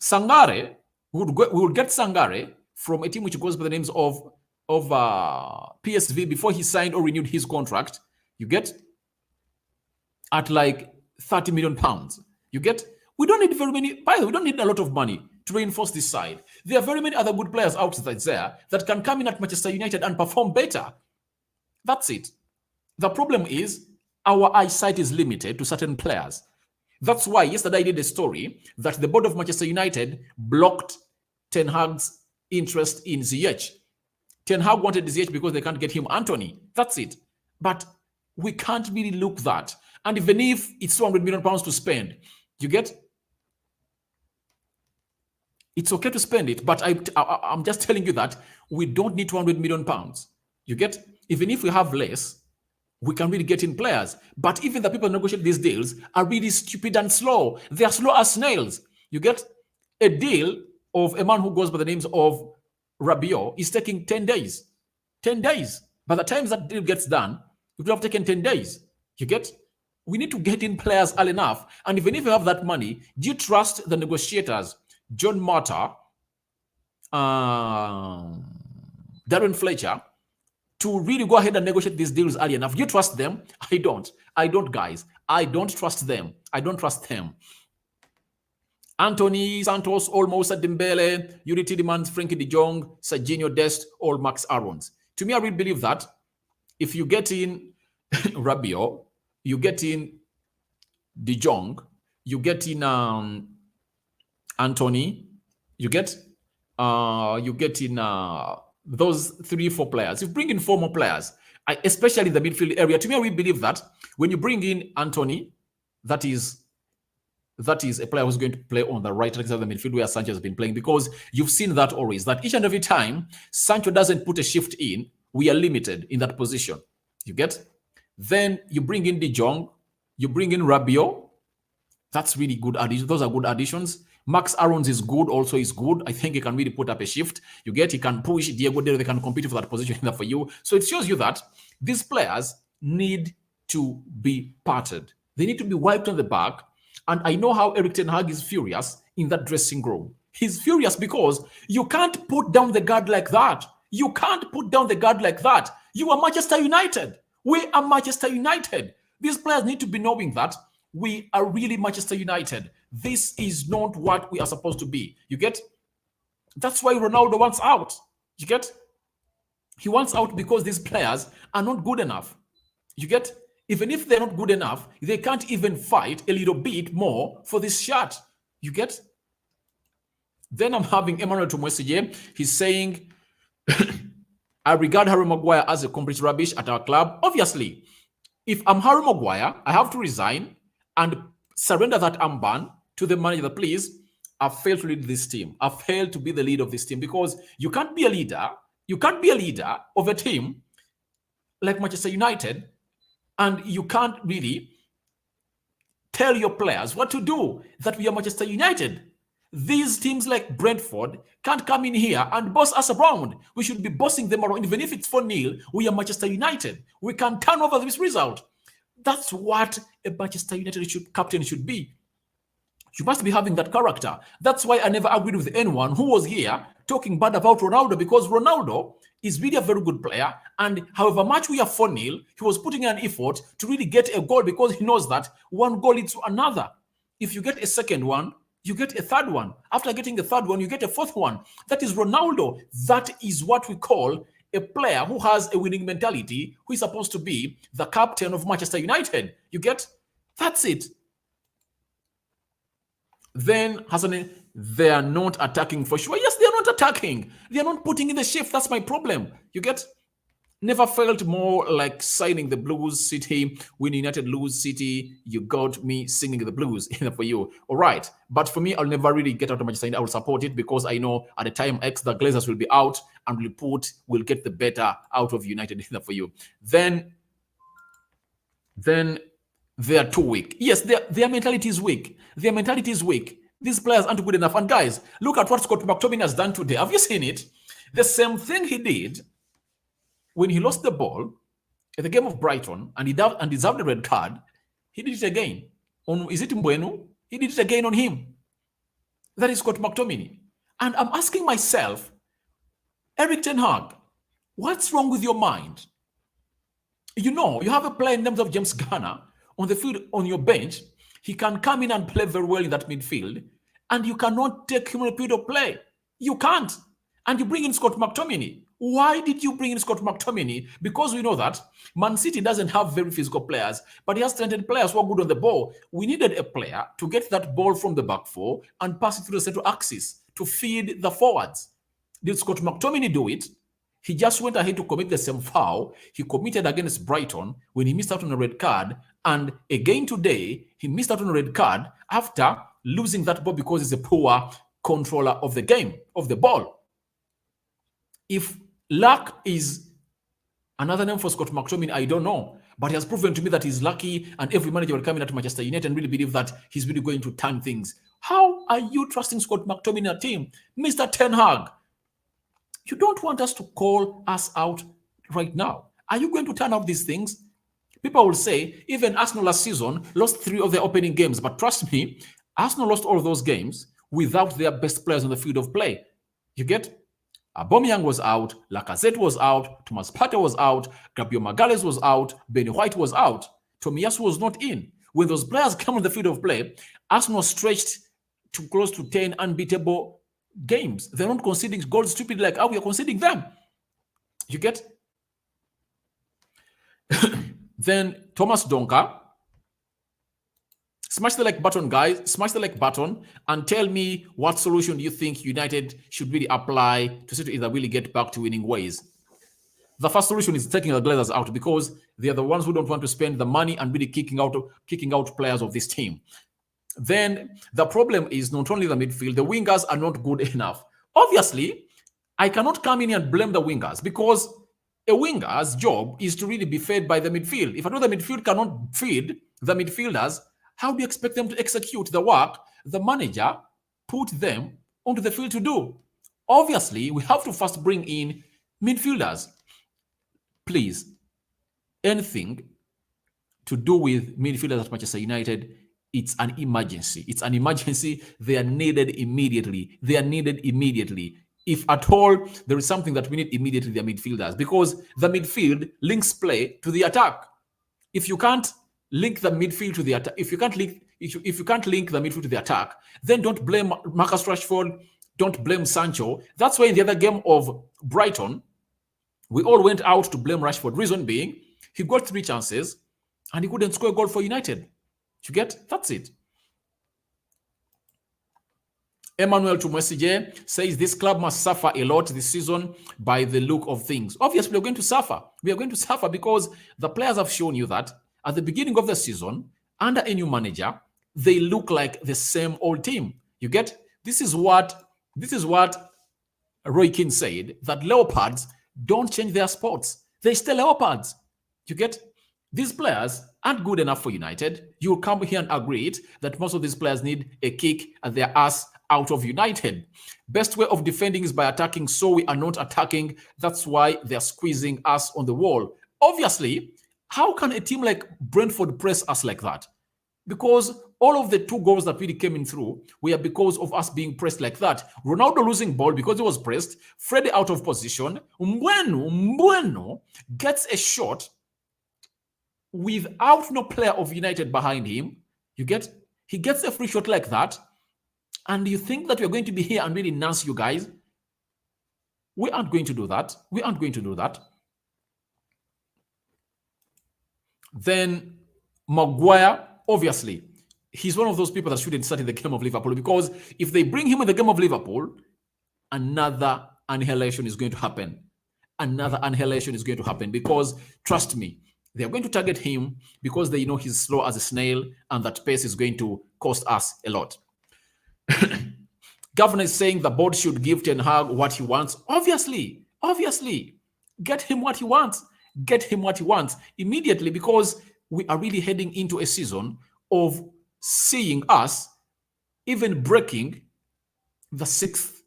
Sangare. We would get Sangare from a team which goes by the names of PSV before he signed or renewed his contract. You get at like £30 million. You get, we don't need very many, by the way, we don't need a lot of money to reinforce this side. There are very many other good players out there that can come in at Manchester United and perform better. That's it. The problem is our eyesight is limited to certain players. That's why yesterday I did a story that the board of Manchester United blocked Ten Hag's interest in Ziyech. Ten Hag wanted Ziyech because they can't get him Anthony. That's it. But we can't really look that. And even if it's £200 million to spend, you get, it's okay to spend it. But I'm just telling you that we don't need £200 million. You get, even if we have less, we can really get in players. But even the people who negotiate these deals are really stupid and slow. They are slow as snails. You get, a deal of a man who goes by the names of Rabiot is taking 10 days. 10 days. By the time that deal gets done, it will have taken 10 days. You get, we need to get in players early enough. And even if you have that money, do you trust the negotiators, John Mata, Darren Fletcher, to really go ahead and negotiate these deals early enough? You trust them? I don't. I don't, guys. I don't trust them. I don't trust them. Anthony, Santos, Olmo, Dembele, Yuri Tielemans, Frankie de Jong, Serginho Dest, all Max Aarons. To me, I really believe that if you get in Rabiot, you get in de Jong, you get in Anthony, you get in those 3-4 players. You bring in 4 more players, especially in the midfield area. To me, we believe that when you bring in Anthony, that is a player who's going to play on the right side of the midfield where Sancho has been playing, because you've seen that always, that each and every time Sancho doesn't put a shift in, we are limited in that position. You get? Then you bring in de Jong, you bring in Rabiot. That's really good additions. Those are good additions. Max Aarons is good, also is good. I think he can really put up a shift. You get, he can push. Diego Dero, they can compete for that position for you. So it shows you that these players need to be parted. They need to be wiped on the back. And I know how Erik ten Hag is furious in that dressing room. He's furious because you can't put down the guard like that. You can't put down the guard like that. You are Manchester United. We are Manchester United. These players need to be knowing that we are really Manchester United. This is not what we are supposed to be. You get? That's why Ronaldo wants out. You get? He wants out because these players are not good enough. You get? Even if they're not good enough, they can't even fight a little bit more for this shot. You get? Then I'm having Emmanuel Tumwesije. He's saying, I regard Harry Maguire as a complete rubbish at our club. Obviously, if I'm Harry Maguire, I have to resign and surrender that armband to the manager. Please, I failed to lead this team. I failed to be the leader of this team, because you can't be a leader. You can't be a leader of a team like Manchester United, and you can't really tell your players what to do, that we are Manchester United. These teams like Brentford can't come in here and boss us around. We should be bossing them around. Even if it's 4-0, we are Manchester United. We can turn over this result. That's what a Manchester United captain should be. You must be having that character. That's why I never agreed with anyone who was here talking bad about Ronaldo, because Ronaldo is really a very good player. And however much we are 4-0, he was putting in an effort to really get a goal, because he knows that one goal leads to another. If you get a second one, you get a third one. After getting the third one, you get a fourth one. That is Ronaldo. That is what we call a player who has a winning mentality, who is supposed to be the captain of Manchester United. You get? That's it. Then, Hassan, they are not attacking for sure. Yes, they are not attacking. They are not putting in the shift. That's my problem. You get? Never felt more like signing the Blues City. When United lose City, you got me singing the blues for you. All right. But for me, I'll never really get out of Manchester United. I will support it, because I know at the time X, the Glazers will be out and will get the better out of United for you. Then They are too weak. Yes, their mentality is weak. Their mentality is weak. These players aren't good enough. And guys, look at what Scott McTominay has done today. Have you seen it? The same thing he did when he lost the ball at the game of Brighton and and deserved a red card. He did it again. Is it Mbeumo? He did it again on him. That is Scott McTominay. And I'm asking myself, Eric Ten Hag, what's wrong with your mind? You know, you have a player in terms of James Garner on the field, on your bench. He can come in and play very well in that midfield, and you cannot take him on a period of play. You can't. And you bring in Scott McTominay. Why did you bring in Scott McTominay? Because we know that Man City doesn't have very physical players, but he has talented players who are good on the ball. We needed a player to get that ball from the back four and pass it through the central axis to feed the forwards. Did Scott McTominay do it? He just went ahead to commit the same foul he committed against Brighton when he missed out on a red card. And again today, he missed out on a red card after losing that ball because he's a poor controller of the game, of the ball. If luck is another name for Scott McTominay, I don't know. But he has proven to me that he's lucky, and every manager will come in at Manchester United and really believe that he's really going to turn things. How are you trusting Scott McTominay in a team? Mr. Ten Hag, you don't want us to call us out right now. Are you going to turn out these things? People will say, even Arsenal last season lost 3 of their opening games. But trust me, Arsenal lost all of those games without their best players on the field of play. You get? Aubameyang was out, Lacazette was out, Thomas Partey was out, Gabriel Magalhaes was out, Benny White was out, Tomiyasu was not in. When those players come on the field of play, Arsenal stretched to close to 10 unbeatable games. They're not conceding goals stupid like how we are conceding them. You get? Then Thomas Donker, smash the like button, guys. Smash the like button and tell me what solution do you think United should really apply to see to either really get back to winning ways. The first solution is taking the Glazers out because they are the ones who don't want to spend the money and really kicking out players of this team. Then the problem is not only the midfield, the wingers are not good enough. Obviously, I cannot come in and blame the wingers because a winger's job is to really be fed by the midfield. If I know the midfield cannot feed the midfielders, how do you expect them to execute the work the manager put them onto the field to do? Obviously, we have to first bring in midfielders. Please, anything to do with midfielders at Manchester United, it's an emergency. It's an emergency. They are needed immediately. They are needed immediately. If at all there is something that we need immediately, they are midfielders, because the midfield links play to the attack. If you can't link the midfield to the attack, if you can't link the midfield to the attack, then don't blame Marcus Rashford, don't blame Sancho. That's why in the other game of Brighton, we all went out to blame Rashford. Reason being, he got 3 chances and he couldn't score a goal for United. You get? That's it. Emmanuel Tumwesije says this club must suffer a lot this season by the look of things. Obviously, we're going to suffer. We are going to suffer because the players have shown you that at the beginning of the season, under a new manager, they look like the same old team. You get? This is what Roy Keane said, that Leopards don't change their spots. They stay Leopards. You get? These players aren't good enough for United. You'll come here and agree it that most of these players need a kick at their ass out of United. Best way of defending is by attacking, so we are not attacking. That's why they're squeezing us on the wall. Obviously, how can a team like Brentford press us like that? Because all of the 2 goals that really came in through were because of us being pressed like that. Ronaldo losing ball because he was pressed. Freddy out of position. Mbeumo gets a shot without no player of United behind him. You get? He gets a free shot like that. And you think that we're going to be here and really nurse you guys? We aren't going to do that. We aren't going to do that. Then Maguire, obviously, he's one of those people that shouldn't start in the game of Liverpool, because if they bring him in the game of Liverpool, another annihilation is going to happen. Another annihilation is going to happen because, trust me, they are going to target him because they know he's slow as a snail and that pace is going to cost us a lot. Governor is saying the board should give Ten Hag what he wants. Obviously, get him what he wants. Get him what he wants immediately, because we are really heading into a season of seeing us even breaking the sixth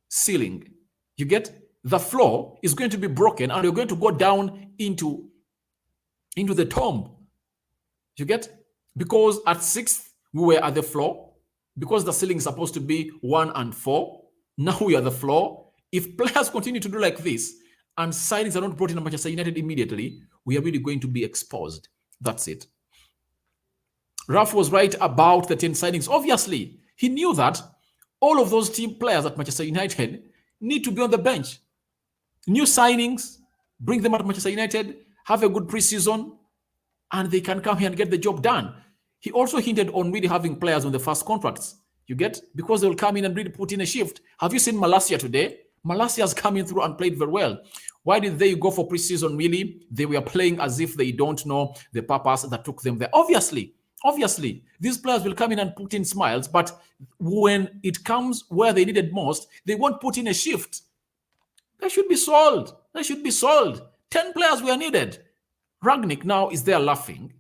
ceiling. You get? The floor is going to be broken and you're going to go down into the tomb. You get? Because at sixth, we were at the floor. Because the ceiling is supposed to be 1 and 4. Now we are the floor. If players continue to do like this and signings are not brought in Manchester United immediately, we are really going to be exposed. That's it. Ralph was right about the 10 signings. Obviously, he knew that all of those team players at Manchester United need to be on the bench. New signings, bring them at Manchester United, have a good preseason, and they can come here and get the job done. He also hinted on really having players on the first contracts. You get? Because they will come in and really put in a shift. Have you seen Malacia today? Malacia has come in through and played very well. Why did they go for preseason really? They were playing as if they don't know the purpose that took them there. Obviously, these players will come in and put in smiles, but when it comes where they needed most, they won't put in a shift. They should be sold. 10 players were needed. Ragnick now is there laughing,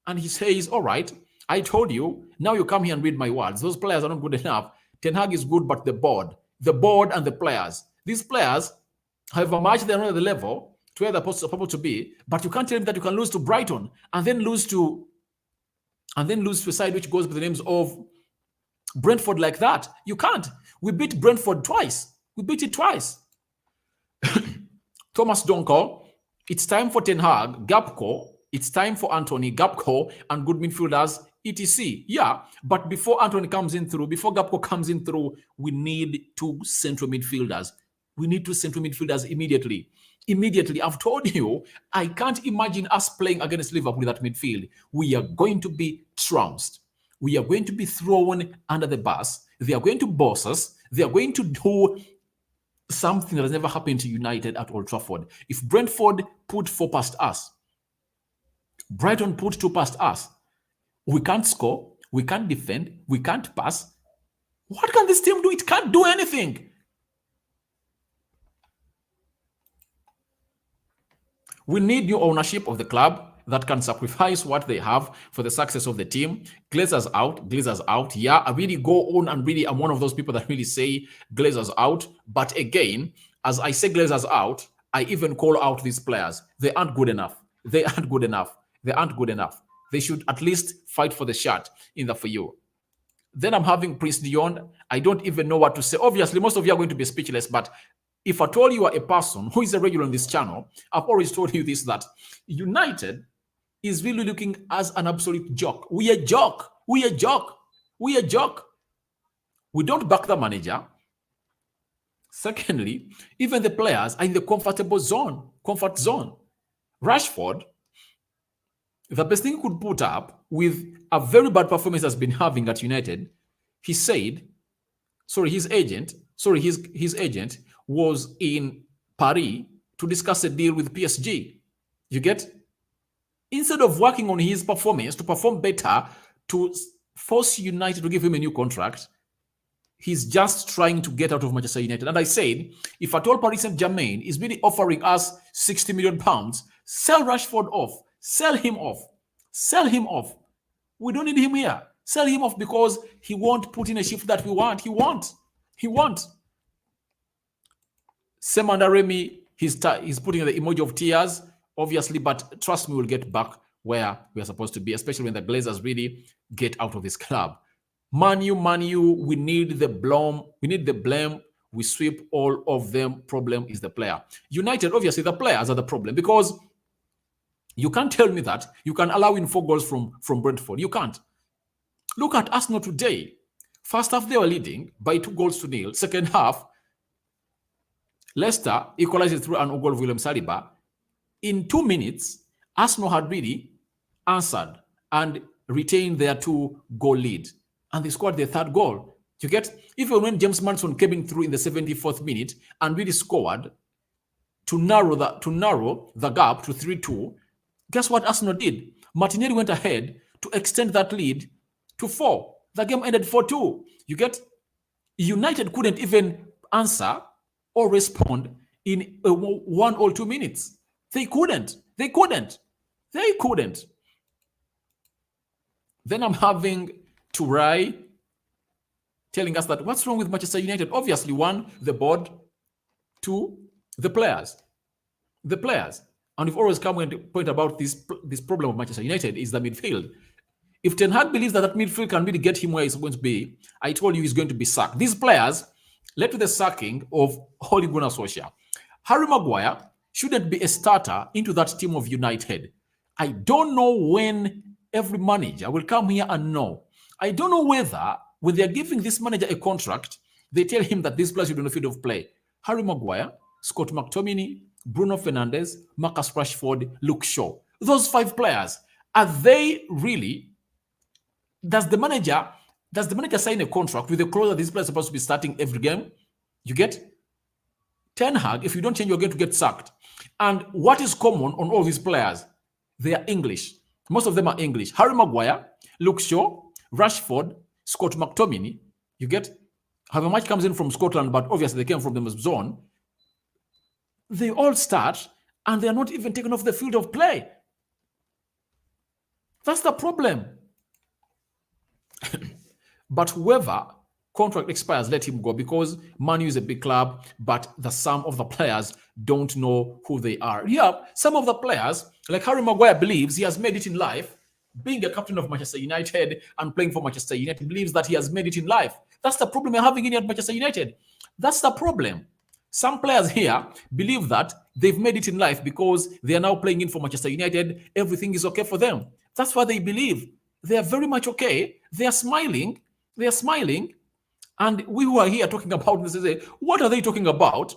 and he says, all right, I told you, now you come here and read my words. Those players are not good enough. Ten Hag is good, but the board and the players. These players have emerged, they're not at the level to where they're supposed to be, but you can't tell me that you can lose to Brighton and then lose to a side which goes by the names of Brentford like that. You can't. We beat Brentford twice. We beat it twice. Thomas Donko, it's time for Ten Hag, Gapco. It's time for Anthony, Gapco, and good midfielders, etc. Yeah, but before Anthony comes in through, before Gapco comes in through, we need 2 central midfielders. We need 2 central midfielders immediately. I've told you, I can't imagine us playing against Liverpool with that midfield. We are going to be trounced. We are going to be thrown under the bus. They are going to boss us. They are going to do something that has never happened to United at Old Trafford. If Brentford put 4 past us, Brighton put 2 past us, we can't score, we can't defend, we can't pass. What can this team do? It can't do anything. We need new ownership of the club that can sacrifice what they have for the success of the team. Glazers out. Yeah, I really go on and really I'm one of those people that really say Glazers out. But again, as I say Glazers out, I even call out these players. They aren't good enough. They should at least fight for the shot in the for you. Then I'm having Prince Dion. I don't even know what to say. Obviously, most of you are going to be speechless, but if at all you are a person who is a regular on this channel, I've always told you this, that United is really looking as an absolute joke. We are joke. We don't back the manager. Secondly, even the players are in the comfort zone. Rashford, the best thing he could put up with a very bad performance has been having at United, he said, his agent was in Paris to discuss a deal with PSG. You get? Instead of working on his performance to perform better, to force United to give him a new contract, he's just trying to get out of Manchester United. And I said, if at all Paris Saint-Germain is really offering us £60 million, sell Rashford off. Sell him off. We don't need him here. Sell him off because he won't put in a shift that we want. He won't. Semanda Remy, he's putting the emoji of tears, obviously, but trust me, we'll get back where we're supposed to be, especially when the Glazers really get out of this club. Man U, we need the blame. We sweep all of them. Problem is the player. United, obviously, the players are the problem because you can't tell me that you can allow in 4 goals from Brentford. You can't. Look at Arsenal today. First half, they were leading by 2-0. Second half, Leicester equalized through an goal of William Saliba. In 2 minutes, Arsenal had really answered and retained their 2-goal lead. And they scored their 3rd goal. You get? Even when James Maddison came in through in the 74th minute and really scored to narrow the gap to 3-2, guess what Arsenal did? Martinelli went ahead to extend that lead to 4. The game ended 4-2. You get? United couldn't even answer or respond in 1 or 2 minutes. They couldn't. Then I'm having Turai telling us that what's wrong with Manchester United? Obviously, one, the board, two, the players. The players. And we've always come and point about this problem of Manchester United is the midfield. If Ten Hag believes that midfield can really get him where he's going to be, I told you he's going to be sacked. These players led to the sacking of Ole Gunnar Solskjaer. Harry Maguire shouldn't be a starter into that team of United. I don't know when every manager will come here and know. I don't know whether when they're giving this manager a contract, they tell him that this player should be on the field of play. Harry Maguire, Scott McTominay, Bruno Fernandes, Marcus Rashford, Luke Shaw. Those 5 players, are they really... Does the manager sign a contract with a clause that this player is supposed to be starting every game? You get? Ten Hag, if you don't change, you're going to get sacked. And what is common on all these players? They are English. Most of them are English. Harry Maguire, Luke Shaw, Rashford, Scott McTominay. You get? However much comes in from Scotland, but obviously they came from the zone. They all start, and they are not even taken off the field of play. That's the problem. But whoever contract expires, let him go, because Man U is a big club, but the sum of the players don't know who they are. Yeah, some of the players, like Harry Maguire, believes he has made it in life. Being a captain of Manchester United and playing for Manchester United, believes that he has made it in life. That's the problem we're having in at Manchester United. That's the problem. Some players here believe that they've made it in life because they are now playing in for Manchester United. Everything is okay for them. That's what they believe. They are very much okay. They are smiling. They are smiling. And we who are here talking about this, say, what are they talking about?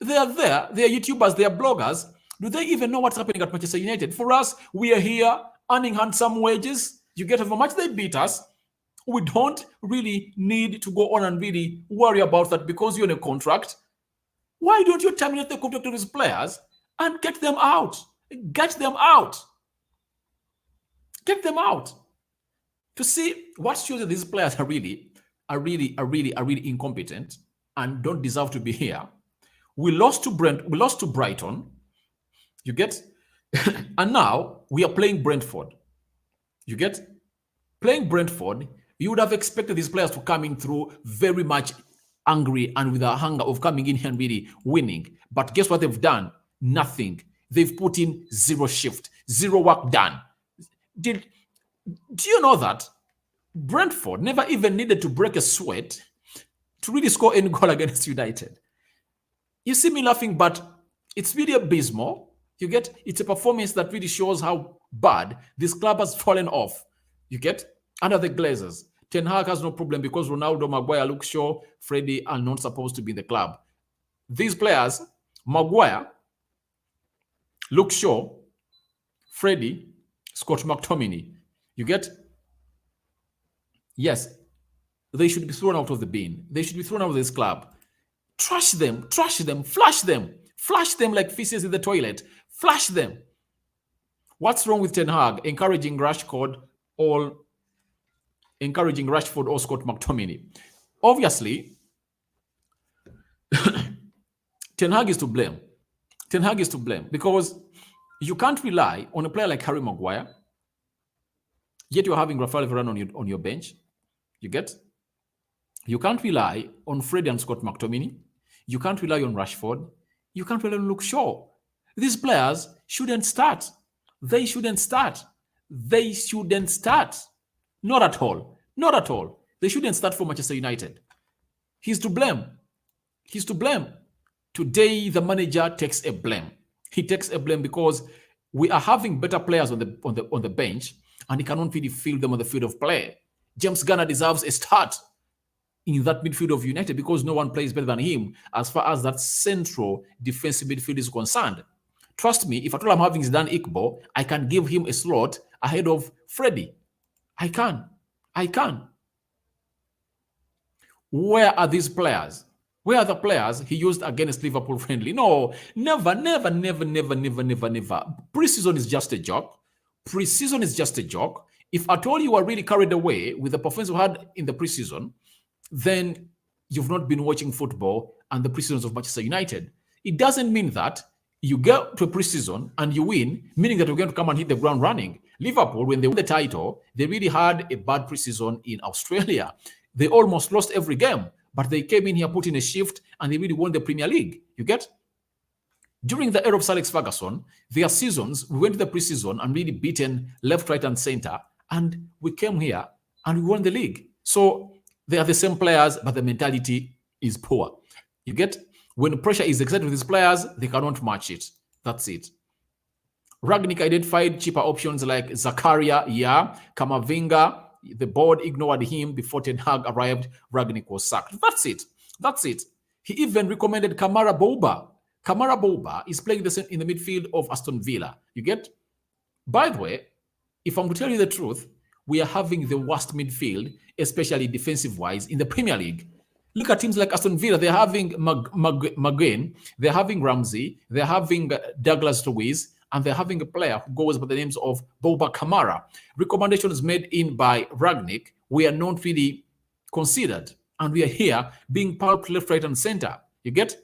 They are there. They are YouTubers. They are bloggers. Do they even know what's happening at Manchester United? For us, we are here earning handsome wages. You get how much they beat us. We don't really need to go on and really worry about that because you're in a contract. Why don't you terminate the contract of these players and get them out? Get them out. Get them out. To see what shows that these players are really incompetent and don't deserve to be here. We lost to Brighton. You get? And now we are playing Brentford. You get? Playing Brentford, you would have expected these players to come in through very much angry and with a hunger of coming in here and really winning. But guess what they've done? Nothing. They've put in zero shift, zero work done. Do you know that Brentford never even needed to break a sweat to really score any goal against United? You see me laughing, but it's really abysmal. You get? It's a performance that really shows how bad this club has fallen off. You get? Under the Glazers. Ten Hag has no problem because Ronaldo, Maguire, Luke Shaw, Freddie are not supposed to be in the club. These players, Maguire, Luke Shaw, Freddie, Scott McTominay, you get? Yes, they should be thrown out of the bin. They should be thrown out of this club. Trash them, flush them like feces in the toilet. Flush them. What's wrong with Ten Hag encouraging Rashford or Scott McTominay? Obviously, Ten Hag is to blame. Ten Hag is to blame because you can't rely on a player like Harry Maguire, yet you're having Rafael Varane on your bench. You get? You can't rely on Freddie and Scott McTominay. You can't rely on Rashford. You can't rely on Luke Shaw. These players shouldn't start. They shouldn't start. They shouldn't start. Not at all. Not at all. They shouldn't start for Manchester United. He's to blame. He's to blame. Today, the manager takes a blame. He takes a blame because we are having better players on the bench, and he cannot really field them on the field of play. James Garner deserves a start in that midfield of United because no one plays better than him as far as that central defensive midfield is concerned. Trust me, if at all I'm having Zidane Iqbal, I can give him a slot ahead of Freddie. I can. Where are these players? Where are the players he used against Liverpool friendly? No, never. Pre-season is just a joke. Pre-season is just a joke. If at all you are really carried away with the performance you had in the pre-season, then you've not been watching football and the pre-seasons of Manchester United. It doesn't mean that you get to a pre-season and you win, meaning that you're going to come and hit the ground running. Liverpool, when they won the title, they really had a bad preseason in Australia. They almost lost every game, but they came in here, put in a shift, and they really won the Premier League. You get? During the era of Sir Alex Ferguson, their seasons, we went to the preseason and really beaten left, right, and center, and we came here and we won the league. So they are the same players, but the mentality is poor. You get? When pressure is exerted with these players, they cannot match it. That's it. Ragnick identified cheaper options like Zakaria, Kamavinga. The board ignored him before Ten Hag arrived. Ragnick was sacked. That's it. That's it. He even recommended Kamara Boba. Kamara Boba is playing in the midfield of Aston Villa. You get? By the way, if I'm to tell you the truth, we are having the worst midfield, especially defensive-wise, in the Premier League. Look at teams like Aston Villa. They're having McGinn, they're having Ramsey, they're having Douglas Luiz, and they're having a player who goes by the names of Boba Kamara. Recommendations made in by Ragnick, we are not really considered. And we are here being pulped left, right, and center. You get?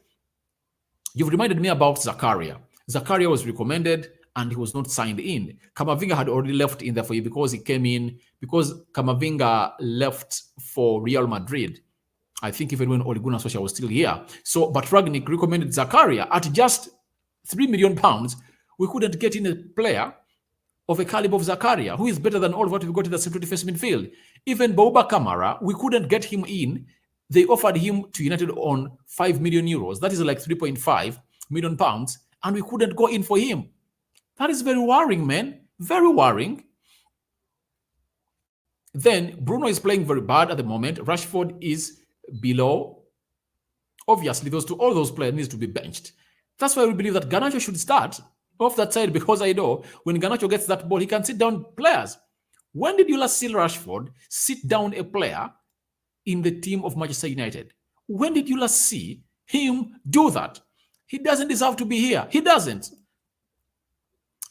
You've reminded me about Zakaria. Zakaria was recommended and he was not signed in. Kamavinga had already left in there for you because he came in, because Kamavinga left for Real Madrid. I think even when Ole Gunnar Solskjaer was still here. So, but Ragnick recommended Zakaria at just £3 million. We couldn't get in a player of a caliber of Zakaria, who is better than all of what we've got in the central defense midfield. Even Boba Kamara, we couldn't get him in. They offered him to United on €5 million. That is like £3.5 million, and we couldn't go in for him. That is very worrying, man. Very worrying. Then Bruno is playing very bad at the moment. Rashford is below. Obviously, all those players need to be benched. That's why we believe that Garnacho should start off that side, because I know when Garnacho gets that ball, he can sit down players. When did you last see Rashford sit down a player in the team of Manchester United? When did you last see him do that? He doesn't deserve to be here. He doesn't.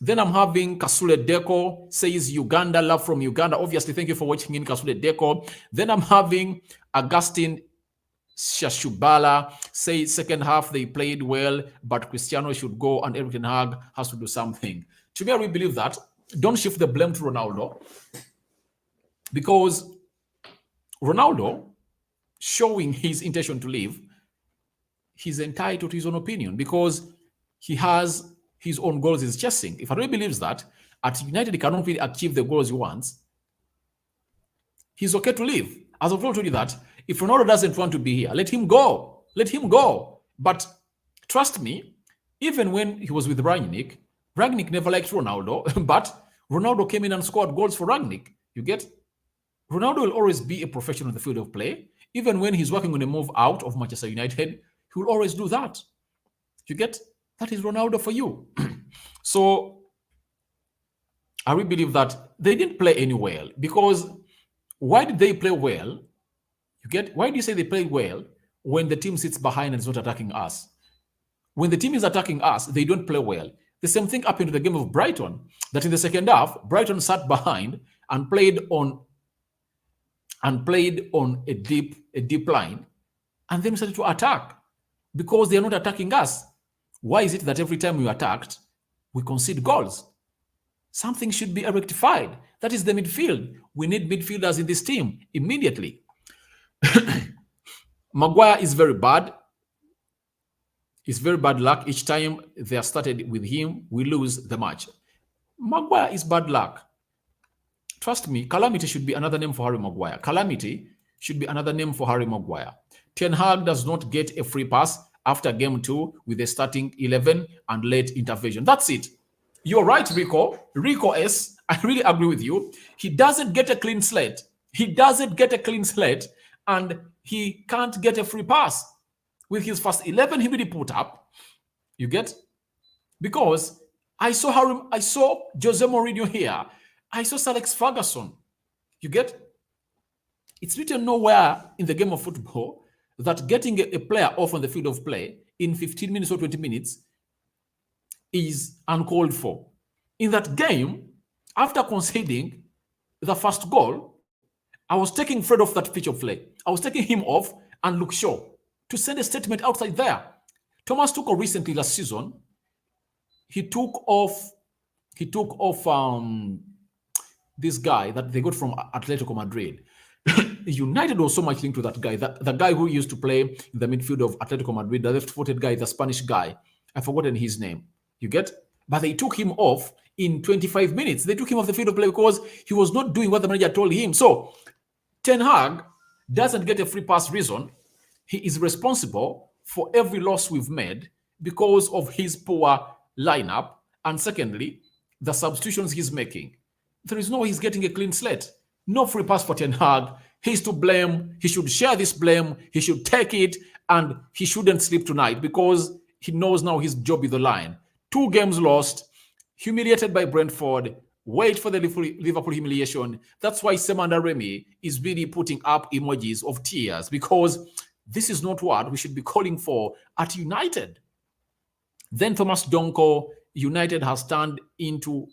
Then I'm having Kasule Deko says Uganda, love from Uganda. Obviously, thank you for watching in Kasule Deko. Then I'm having Augustine Shashubala says second half they played well, but Cristiano should go and Erik ten Hag has to do something. To me, I really believe that. Don't shift the blame to Ronaldo, because Ronaldo showing his intention to leave, he's entitled to his own opinion because he has his own goals he's chasing. If I really believes that at United he cannot really achieve the goals he wants, he's okay to leave. As I've told you that, if Ronaldo doesn't want to be here, let him go. Let him go. But trust me, even when he was with Ragnick never liked Ronaldo, but Ronaldo came in and scored goals for Ragnick. You get? Ronaldo will always be a professional in the field of play. Even when he's working on a move out of Manchester United, he will always do that. You get? That is Ronaldo for you. So I really believe that they didn't play any well, because why did they play well? You get? Why do you say they play well when the team sits behind and is not attacking us? When the team is attacking us, they don't play well. The same thing happened to the game of Brighton, that in the second half, Brighton sat behind and played on a deep line, and then started to attack because they are not attacking us. Why is it that every time we attacked, we concede goals? Something should be rectified. That is the midfield. We need midfielders in this team immediately. Maguire is very bad. It's very bad luck. Each time they are started with him, we lose the match. Maguire is bad luck. Trust me, Calamity should be another name for Harry Maguire. Calamity should be another name for Harry Maguire. Ten Hag does not get a free pass after game 2 with a starting 11 and late intervention. That's it. You're right, Rico. Rico S. I really agree with you. He doesn't get a clean slate. He doesn't get a clean slate, and he can't get a free pass. With his first 11, he really put up. You get? Because I saw Jose Mourinho here. I saw Sir Alex Ferguson. You get? It's written nowhere in the game of football that getting a player off on the field of play in 15 minutes or 20 minutes is uncalled for. In that game, after conceding the first goal, I was taking Fred off that pitch of play. I was taking him off and Luke Shaw to send a statement outside there. Thomas Tuchel recently last season, he took off this guy that they got from Atletico Madrid. United was so much linked to that guy. The guy who used to play in the midfield of Atletico Madrid, the left-footed guy, the Spanish guy. I've forgotten his name. You get? But they took him off in 25 minutes. They took him off the field of play because he was not doing what the manager told him. So Ten Hag doesn't get a free pass reason. He is responsible for every loss we've made because of his poor lineup. And secondly, the substitutions he's making. There is no way he's getting a clean slate. No free pass for Ten Hag. He's to blame. He should share this blame. He should take it, and he shouldn't sleep tonight because he knows now his job is the line. 2 games lost, humiliated by Brentford. Wait for the Liverpool humiliation. That's why Semanda Remy is really putting up emojis of tears, because this is not what we should be calling for at United. Then Thomas Donko, United has turned into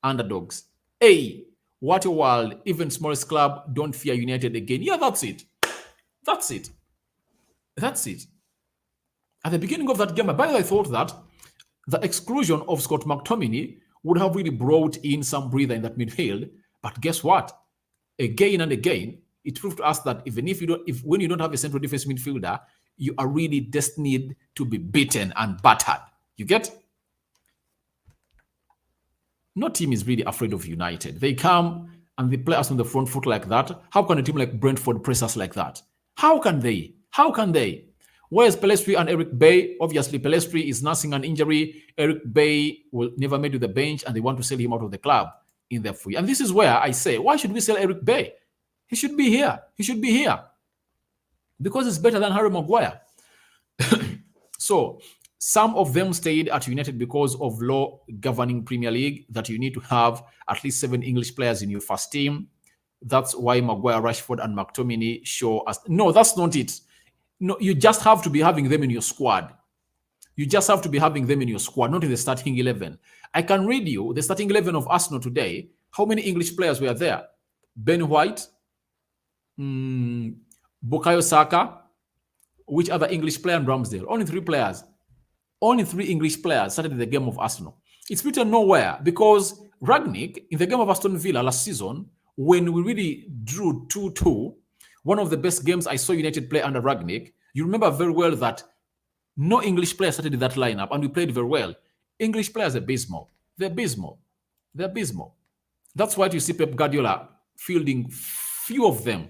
underdogs. Hey, what a world. Even smallest club don't fear United again. Yeah, that's it. That's it. That's it. At the beginning of that game, by the way, I thought that the exclusion of Scott McTominay would have really brought in some breather in that midfield. But guess what? Again and again, it proved to us that even when you don't have a central defense midfielder, you are really destined to be beaten and battered. You get? No team is really afraid of United. They come and they play us on the front foot like that. How can a team like Brentford press us like that? How can they? How can they? Where's Pelestri and Eric Bay? Obviously, Pelestri is nursing an injury. Eric Bay will never made to the bench, and they want to sell him out of the club in their free. And this is where I say, why should we sell Eric Bay? He should be here. He should be here. Because it's better than Harry Maguire. So, some of them stayed at United because of law governing Premier League that you need to have at least 7 English players in your first team. That's why Maguire, Rashford, and McTominay show us. No, that's not it. No, you just have to be having them in your squad. You just have to be having them in your squad, not in the starting 11. I can read you the starting 11 of Arsenal today. How many English players were there? Ben White, Bukayo Saka. Which other English player? And Ramsdale. Only 3 players. Only 3 English players started in the game of Arsenal. It's written nowhere because Rangnick, in the game of Aston Villa last season, when we really drew 2-2, one of the best games I saw United play under Rangnick, you remember very well that no English player started in that lineup, and we played very well. English players are abysmal. They're abysmal. They're abysmal. That's why you see Pep Guardiola fielding few of them.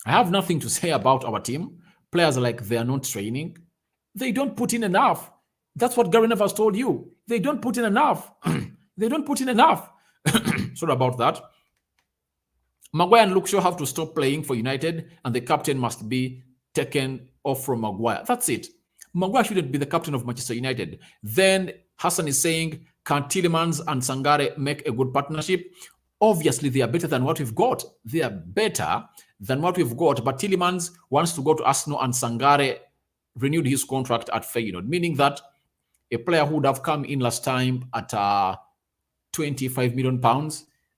I have nothing to say about our team. Players are like they are not training. They don't put in enough. That's what Gary Neville has told you. They don't put in enough. They don't put in enough. Sorry about that. Maguire and Luke Shaw have to stop playing for United, and the captain must be taken off from Maguire. That's it. Maguire shouldn't be the captain of Manchester United. Then Hassan is saying, can Tielemans and Sangare make a good partnership? Obviously, they are better than what we've got. They are better than what we've got. But Tielemans wants to go to Arsenal, and Sangare renewed his contract at Feyenoord, meaning that a player who would have come in last time at £25 million,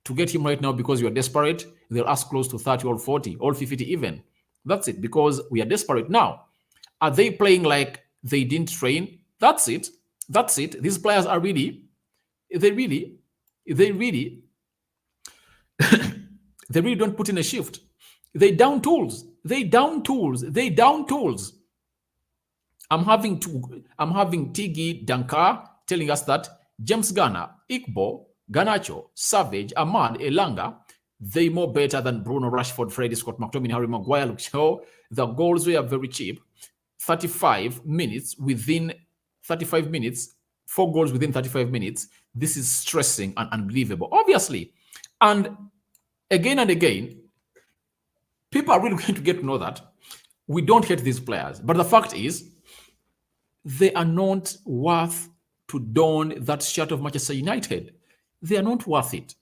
to get him right now because you are desperate, they'll ask close to 30 or 40 or 50 even. That's it, because we are desperate now. Are they playing like they didn't train? That's it. That's it. These players are really they don't put in a shift. They down tools. I'm having Tigi Dankar telling us that James Garner, Igbo, Garnacho, Savage, Ahmad, Elanga, they more better than Bruno, Rashford, Freddie, Scott McTominay, Harry Maguire. Look, so the goals were very cheap. 35 minutes within 35 minutes, 4 goals within 35 minutes. This is stressing and unbelievable, obviously. And again, people are really going to get to know that we don't hate these players. But the fact is, they are not worth to don that shirt of Manchester United. They are not worth it.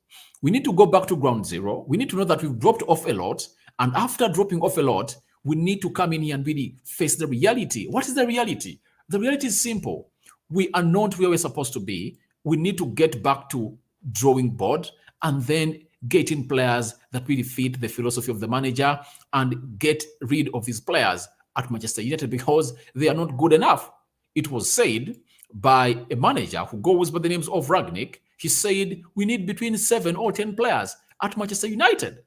We need to go back to ground zero. We need to know that we've dropped off a lot. And after dropping off a lot, we need to come in here and really face the reality. What is the reality? The reality is simple. We are not where we're supposed to be. We need to get back to drawing board and then get in players that really fit the philosophy of the manager and get rid of these players at Manchester United because they are not good enough. It was said by a manager who goes by the names of Ragnick. He said, we need between 7 or 10 players at Manchester United.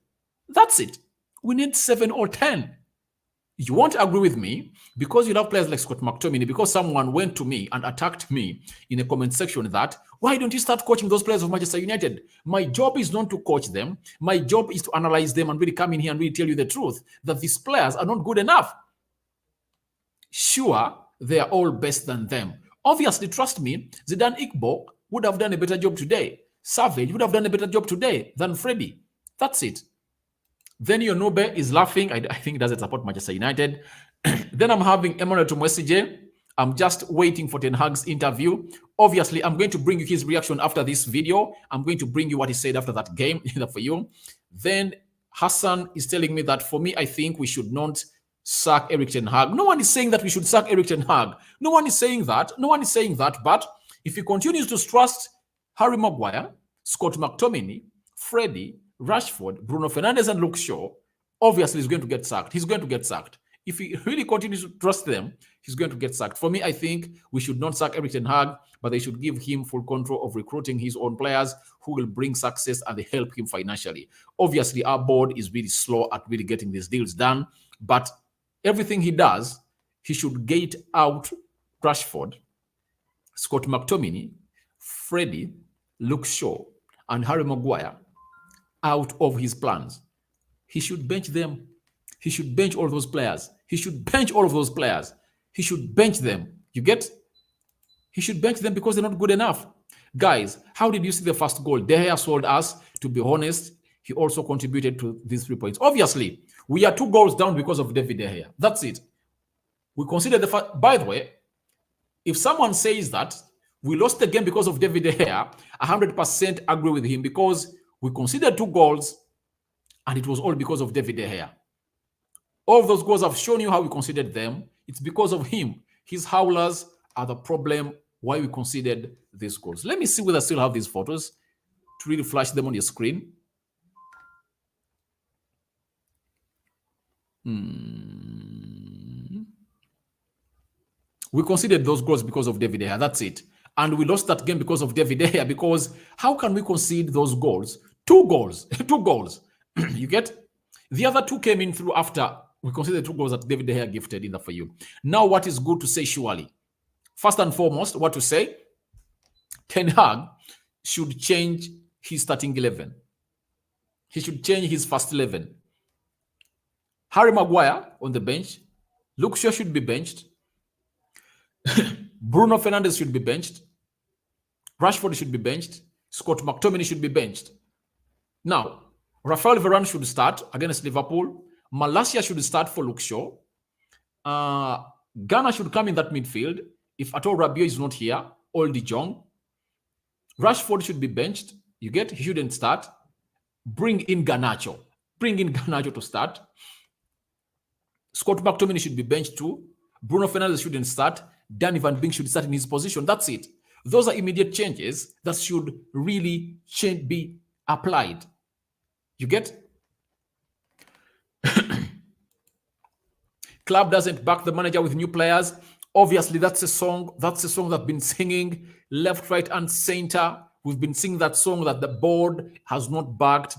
That's it. We need 7 or 10. You won't agree with me because you have players like Scott McTominay, because someone went to me and attacked me in a comment section that, why don't you start coaching those players of Manchester United? My job is not to coach them. My job is to analyze them and really come in here and really tell you the truth that these players are not good enough. Sure, they are all best than them. Obviously, trust me, Zidane Iqbal would have done a better job today. Savage would have done a better job today than Freddie. That's it. Then Yonobe is laughing. I think he doesn't support Manchester United. Then I'm having Emmanuel Tumwesije. I'm just waiting for Ten Hag's interview. Obviously, I'm going to bring you his reaction after this video. I'm going to bring you what he said after that game for you. Then Hassan is telling me that for me, I think we should not sack Erik Ten Hag. No one is saying that we should sack Erik Ten Hag. No one is saying that. No one is saying that. But if he continues to trust Harry Maguire, Scott McTominay, Freddie, Rashford, Bruno Fernandes, and Luke Shaw, obviously he's going to get sacked. He's going to get sacked. If he really continues to trust them, he's going to get sacked. For me, I think we should not sack Erik Ten Hag, but they should give him full control of recruiting his own players who will bring success and they help him financially. Obviously, our board is really slow at really getting these deals done, but everything he does, he should get out Rashford, Scott McTominay, Freddie, Luke Shaw, and Harry Maguire out of his plans. He should bench them. He should bench all those players. He should bench all of those players. He should bench them. You get? He should bench them because they're not good enough. Guys, how did you see the first goal? De Gea sold us. To be honest, he also contributed to these 3 points. Obviously, we are 2 goals down because of David De Gea. That's it. We consider the fact, by the way, if someone says that we lost the game because of David De Gea, 100% agree with him because we considered 2 goals and it was all because of David De Gea. All of those goals, I've shown you how we considered them. It's because of him. His howlers are the problem why we considered these goals. Let me see whether I still have these photos to really flash them on your screen. We considered those goals because of David De Gea. That's it. And we lost that game because of David De Gea, because how can we concede those goals? 2 goals. 2 goals. You get? The other 2 came in through after we considered 2 goals that David De Gea gifted in there for you. Now, what is good to say, surely? First and foremost, what to say? Ten Hag should change his starting 11. He should change his first 11. Harry Maguire on the bench. Luke Shaw should be benched. Bruno Fernandes should be benched. Rashford should be benched. Scott McTominay should be benched. Now, Rafael Varane should start against Liverpool. Malacia should start for Luke Shaw. Ghana should come in that midfield. If at all Rabiot is not here, or De Jong. Rashford should be benched. You get? He shouldn't start. Bring in Garnacho. Bring in Garnacho to start. Scott McTominay should be benched too. Bruno Fernandes shouldn't start. Danny Van Beek should start in his position. That's it. Those are immediate changes that should really be applied. You get? Club doesn't back the manager with new players. Obviously, that's a song that's been singing left, right, and center. We've been singing that song that the board has not backed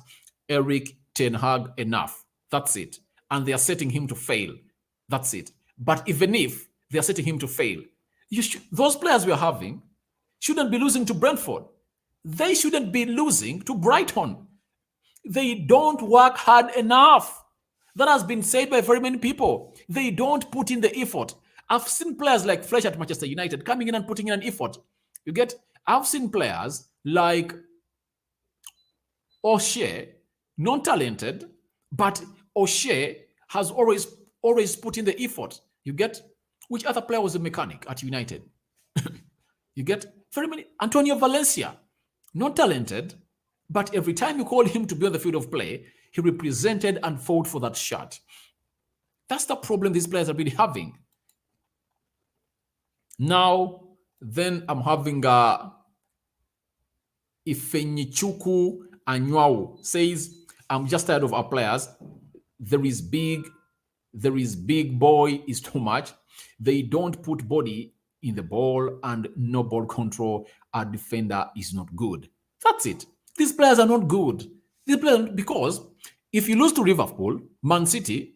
Erik Ten Hag enough. That's it. And they are setting him to fail. That's it. But even if they are setting him to fail, those players we are having shouldn't be losing to Brentford. They shouldn't be losing to Brighton. They don't work hard enough. That has been said by very many people. They don't put in the effort. I've seen players like Fletch at Manchester United coming in and putting in an effort. You get? I've seen players like O'Shea, non-talented, but O'Shea has always put in the effort. You get? Which other player was a mechanic at United? You get? Very many. Antonio Valencia, non-talented, but every time you call him to be on the field of play, he represented and fought for that shot. That's the problem these players are really having. Now, then I'm having Ifenichuku Anywao says, I'm just tired of our players. There is big boy is too much. They don't put body in the ball and no ball control, our defender is not good. That's it. These players are not good. These players, because if you lose to Liverpool, Man City,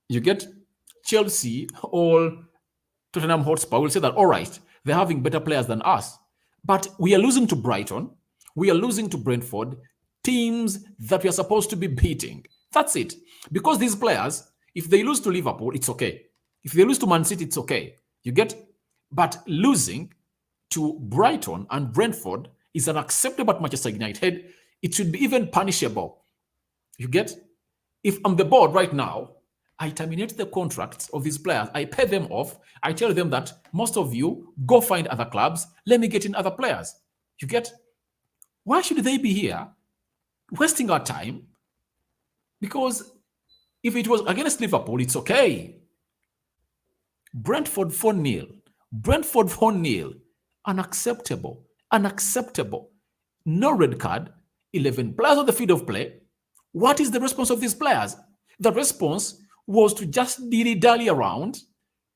you get Chelsea or Tottenham Hotspur, will say that, all right, they're having better players than us. But we are losing to Brighton. We are losing to Brentford, teams that we are supposed to be beating. That's it. Because these players, if they lose to Liverpool, it's okay. If they lose to Man City, it's okay. You get? But losing to Brighton and Brentford is unacceptable at Manchester United. It should be even punishable. You get? If I'm the board right now, I terminate the contracts of these players. I pay them off. I tell them that most of you go find other clubs. Let me get in other players. You get? Why should they be here wasting our time? Because if it was against Liverpool, it's okay. Brentford 4-0. Brentford 4-0. Unacceptable. Unacceptable. No red card. 11 players on the field of play. What is the response of these players? The response was to just dilly-dally around.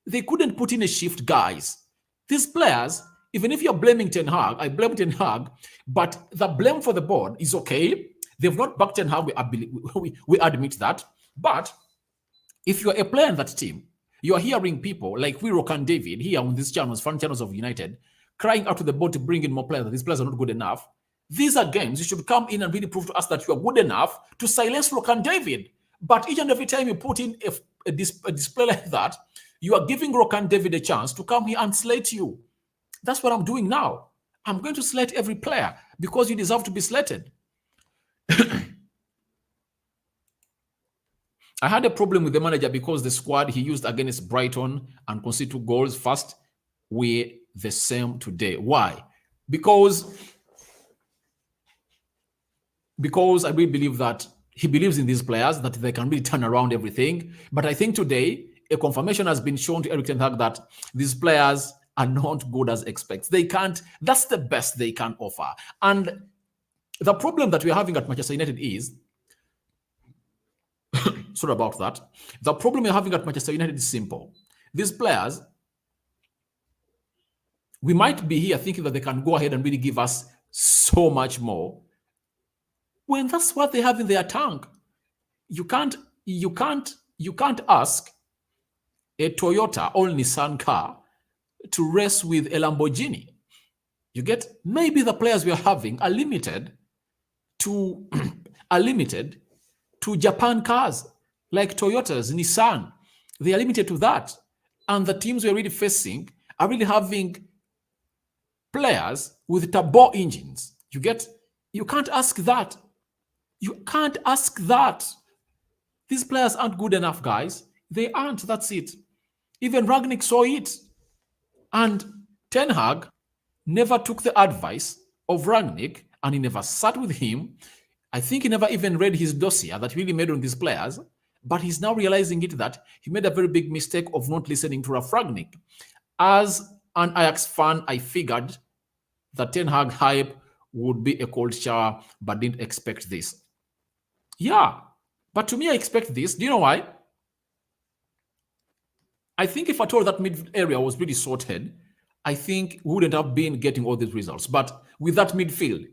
They couldn't put in a shift, guys. These players, even if you're blaming Ten Hag, I blame Ten Hag, but the blame for the board is okay. They've not backed Ten Hag, we admit that. But if you're a player in that team, you're hearing people like we, Rokan David, here on these channels, fan channels of United, crying out to the board to bring in more players, that these players are not good enough. These are games you should come in and really prove to us that you are good enough to silence Rokan David. But each and every time you put in a display like that, you are giving Rokan David a chance to come here and slate you. That's what I'm doing now. I'm going to slate every player because you deserve to be slated. I had a problem with the manager because the squad he used against Brighton and conceded 2 goals first were the same today. Why? Because I really believe that he believes in these players, that they can really turn around everything. But I think today, a confirmation has been shown to Erik ten Hag that these players are not good as expected. They can't, that's the best they can offer. And the problem that we're having at Manchester United is, sorry about that. The problem we're having at Manchester United is simple. These players, we might be here thinking that they can go ahead and really give us so much more, when that's what they have in their tank. You can't ask a Toyota or Nissan car to race with a Lamborghini. You get? Maybe the players we are having are limited to Japan cars like Toyotas, Nissan. They are limited to that. And the teams we're really facing are really having players with turbo engines. You get? You can't ask that. You can't ask that. These players aren't good enough, guys. They aren't. That's it. Even Rangnick saw it. And Ten Hag never took the advice of Rangnick, and he never sat with him. I think he never even read his dossier that he really made on these players. But he's now realizing it that he made a very big mistake of not listening to Ralf Rangnick. As an Ajax fan, I figured that Ten Hag hype would be a cold shower, but didn't expect this. Yeah, but to me, I expect this. Do you know why? I think if at all that mid area was really sorted, I think we wouldn't have been getting all these results. But with that midfield,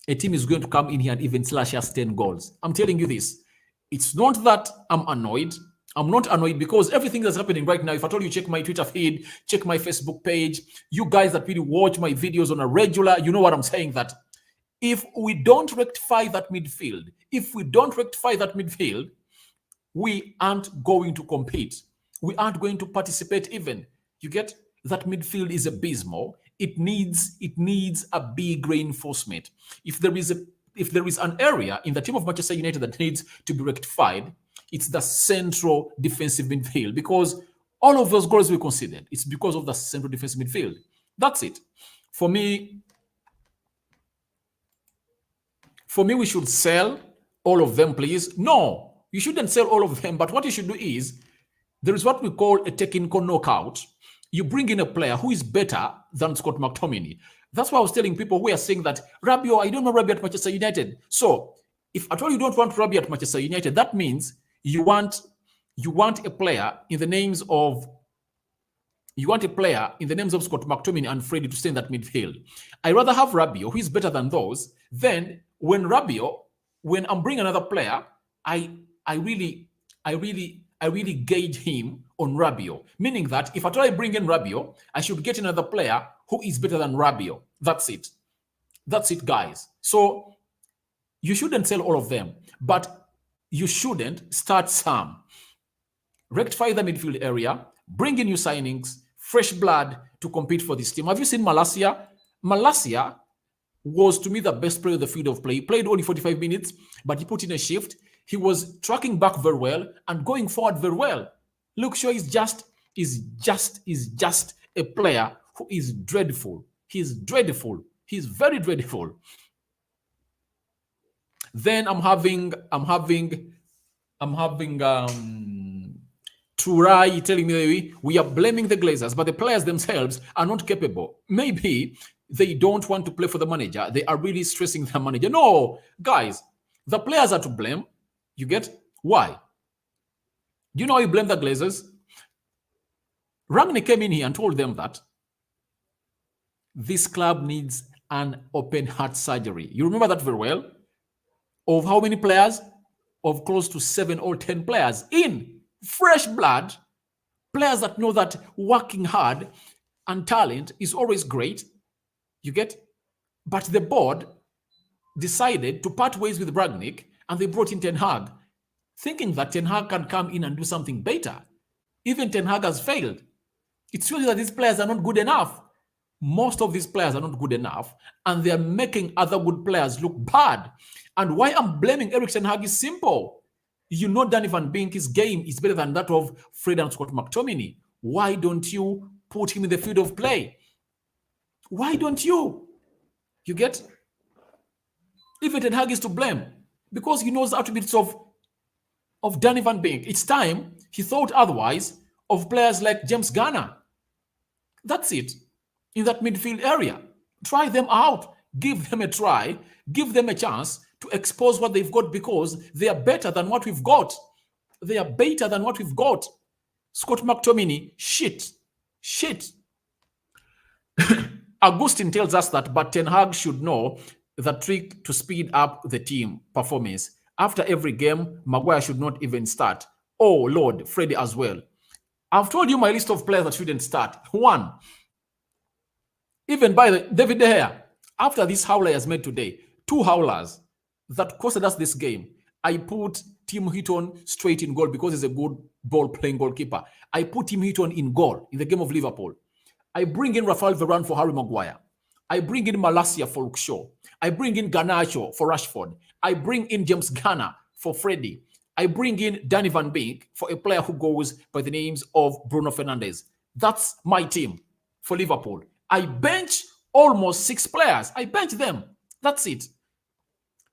a team is going to come in here and even slash us 10 goals. I'm telling you this. It's not that I'm annoyed. I'm not annoyed because everything that's happening right now, if I told you check my Twitter feed, check my Facebook page, you guys that really watch my videos on a regular, you know what I'm saying, that if we don't rectify that midfield, we aren't going to compete. We aren't going to participate even. You get? That midfield is abysmal. It needs a big reinforcement. If there is an area in the team of Manchester United that needs to be rectified, it's the central defensive midfield, because all of those goals we conceded, it's because of the central defensive midfield. That's it. For me, we should sell all of them, please. No, you shouldn't sell all of them. But what you should do is, there is what we call a technical knockout. You bring in a player who is better than Scott McTominay. That's why I was telling people who are saying that, Rabiot, I don't know Rabiot at Manchester United. So if at all you don't want Rabiot at Manchester United, that means you want a player in the names of You want a player in the names of Scott McTominay and Freddie to stay in that midfield. I rather have Rabiot, who is better than those. Then when I'm bringing another player, I really gauge him on Rabiot. Meaning that if I bring in Rabiot, I should get another player who is better than Rabiot. That's it. That's it, guys. So you shouldn't sell all of them, but you shouldn't start some. Rectify the midfield area, bring in new signings, fresh blood to compete for this team. Have you seen Malacia? Malacia was, to me, the best player of the field of play. He played only 45 minutes, but he put in a shift. He was tracking back very well and going forward very well. Luke Shaw is just a player who is dreadful. He's dreadful. He's very dreadful. Then I'm having Turai telling me we are blaming the Glazers, but the players themselves are not capable. Maybe they don't want to play for the manager. They are really stressing the manager. No, guys, the players are to blame. You get why? Do you know how you blame the Glazers? Rangnick came in here and told them that this club needs an open heart surgery. You remember that very well? Of how many players? Of close to 7 or 10 players in fresh blood, players that know that working hard and talent is always great. You get? But the board decided to part ways with Rangnick and they brought in Ten Hag, thinking that Ten Hag can come in and do something better. Even Ten Hag has failed. It's really that these players are not good enough. Most of these players are not good enough, and they're making other good players look bad. And why I'm blaming Erik Ten Hag is simple. You know Danny Van Beek's game is better than that of Fred and Scott McTominay. Why don't you put him in the field of play? Why don't you? You get? Even Ten Hag is to blame because he knows the attributes of Danny Van Beek. It's time he thought otherwise of players like James Garner. That's it. In that midfield area. Try them out. Give them a try. Give them a chance to expose what they've got because they are better than what we've got. They are better than what we've got. Scott McTominay, shit. Augustine tells us that, but Ten Hag should know the trick to speed up the team performance. After every game, Maguire should not even start. Oh, Lord, Freddie as well. I've told you my list of players that shouldn't start. 1. Even by the David De Gea, after this howler has made today, 2 howlers that costed us this game. I put Tim Heaton straight in goal because he's a good ball-playing goalkeeper. I put Tim Heaton in goal in the game of Liverpool. I bring in Rafael Varane for Harry Maguire. I bring in Malacia for Luke Shaw. I bring in Garnacho for Rashford. I bring in James Garner for Freddie. I bring in Danny Van Beek for a player who goes by the names of Bruno Fernandes. That's my team for Liverpool. I bench almost 6 players. I bench them. That's it.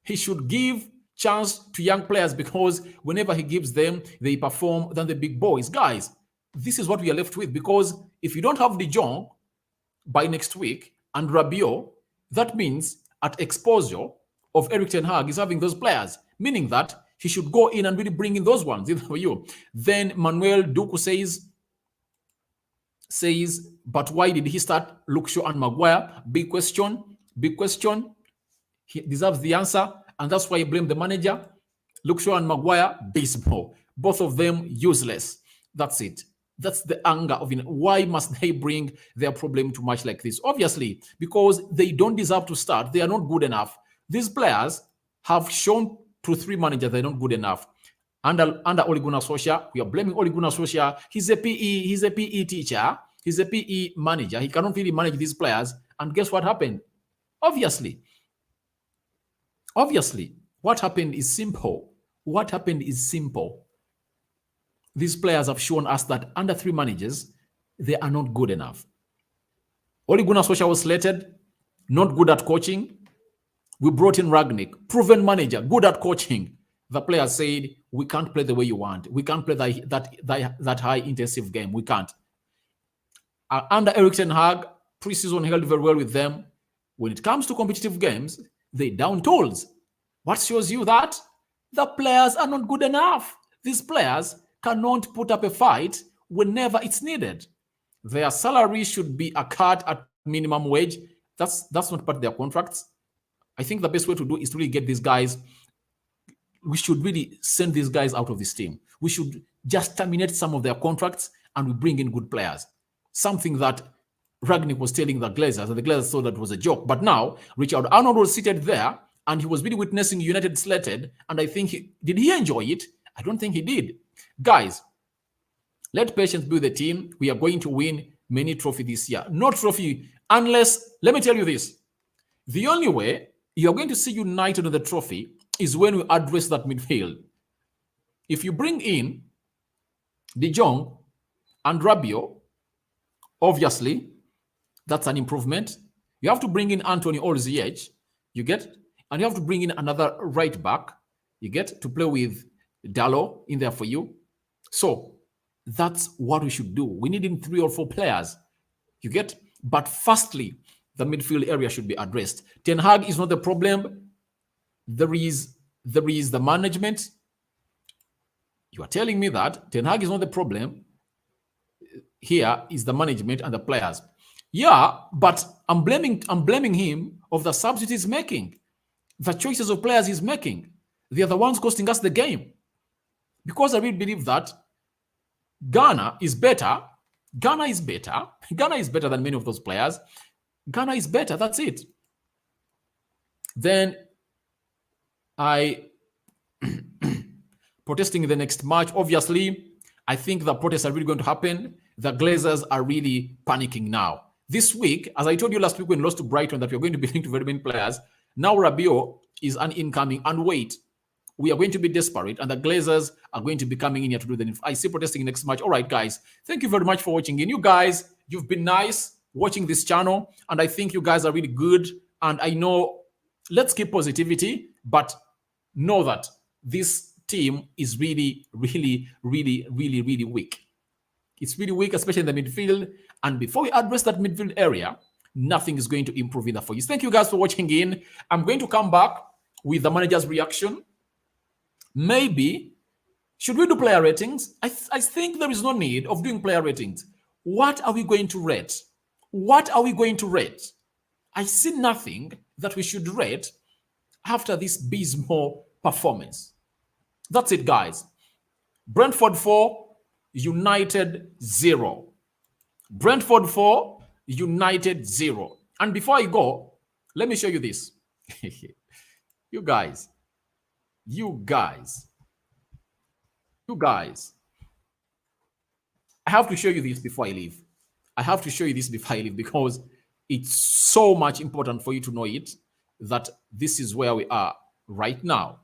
He should give chance to young players because whenever he gives them, they perform than the big boys. Guys, this is what we are left with because if you don't have De Jong by next week and Rabiot, that means at exposure of Erik Ten Hag is having those players, meaning that he should go in and really bring in those ones. For you. Then Manuel Duku says, but why did he start Luke Shaw and Maguire? Big question. He deserves the answer, and that's why he blamed the manager. Luke Shaw and Maguire, baseball. Both of them useless. That's it. That's the anger of it. Why must they bring their problem to match like this? Obviously, because they don't deserve to start. They are not good enough. These players have shown to 3 managers they're not good enough. Under Ole Gunnar Solskjaer, we are blaming Ole Gunnar Solskjaer. He's a PE teacher. He's a PE manager. He cannot really manage these players. And guess what happened? Obviously, what happened is simple. These players have shown us that under 3 managers, they are not good enough. Ole Gunnar Solskjaer was slated, not good at coaching. We brought in Rangnick, proven manager, good at coaching. The players said, we can't play the way you want. We can't play that high-intensive game. We can't. Under Erik Ten Hag, pre-season held very well with them. When it comes to competitive games, they down tools. What shows you that? The players are not good enough. These players cannot put up a fight whenever it's needed. Their salary should be a cut at minimum wage. That's not part of their contracts. I think the best way to do is to really get these guys. We should really send these guys out of this team. We should just terminate some of their contracts and we bring in good players. Something that Ragnick was telling the Glazers, and the Glazers thought that was a joke. But now, Richard Arnold was seated there, and he was really witnessing United slated, and I think did he enjoy it? I don't think he did. Guys, let patience be the team. We are going to win many trophy this year. No trophy unless, let me tell you this, the only way you are going to see United on the trophy is when we address that midfield. If you bring in De Jong and Rabiot, obviously, that's an improvement. You have to bring in Anthony or Ziyech, you get, and you have to bring in another right back, you get, to play with Dalot in there for you. So that's what we should do. We need in 3 or 4 players, you get. But firstly, the midfield area should be addressed. Ten Hag is not the problem. There is the management. You are telling me that Ten Hag is not the problem. Here is the management and the players. Yeah, but I'm blaming him of the substitutes he's making, the choices of players he's making. They are the ones costing us the game. Because I really believe that Ghana is better. Ghana is better. Ghana is better than many of those players. Ghana is better. That's it. Then I protesting in the next match. Obviously, I think the protests are really going to happen. The Glazers are really panicking now. This week, as I told you last week when we lost to Brighton that we're going to be linked to very many players, now Rabiot is an incoming. And wait, we are going to be desperate and the Glazers are going to be coming in here to do the... I see protesting next match. All right, guys. Thank you very much for watching in. You guys, you've been nice watching this channel and I think you guys are really good. And I know, let's keep positivity, but know that this team is really, really, really, really, really weak. It's really weak, especially in the midfield. And before we address that midfield area, nothing is going to improve either for you. Thank you guys for watching in. I'm going to come back with the manager's reaction. Maybe, should we do player ratings? I think there is no need of doing player ratings. What are we going to rate? What are we going to rate? I see nothing that we should rate after this abysmal performance. That's it, guys. Brentford 4, United 0. Brentford 4, United 0. And before I go, let me show you this. You guys, I have to show you this before I leave. I have to show you this before I leave because it's so much important for you to know it, that this is where we are right now.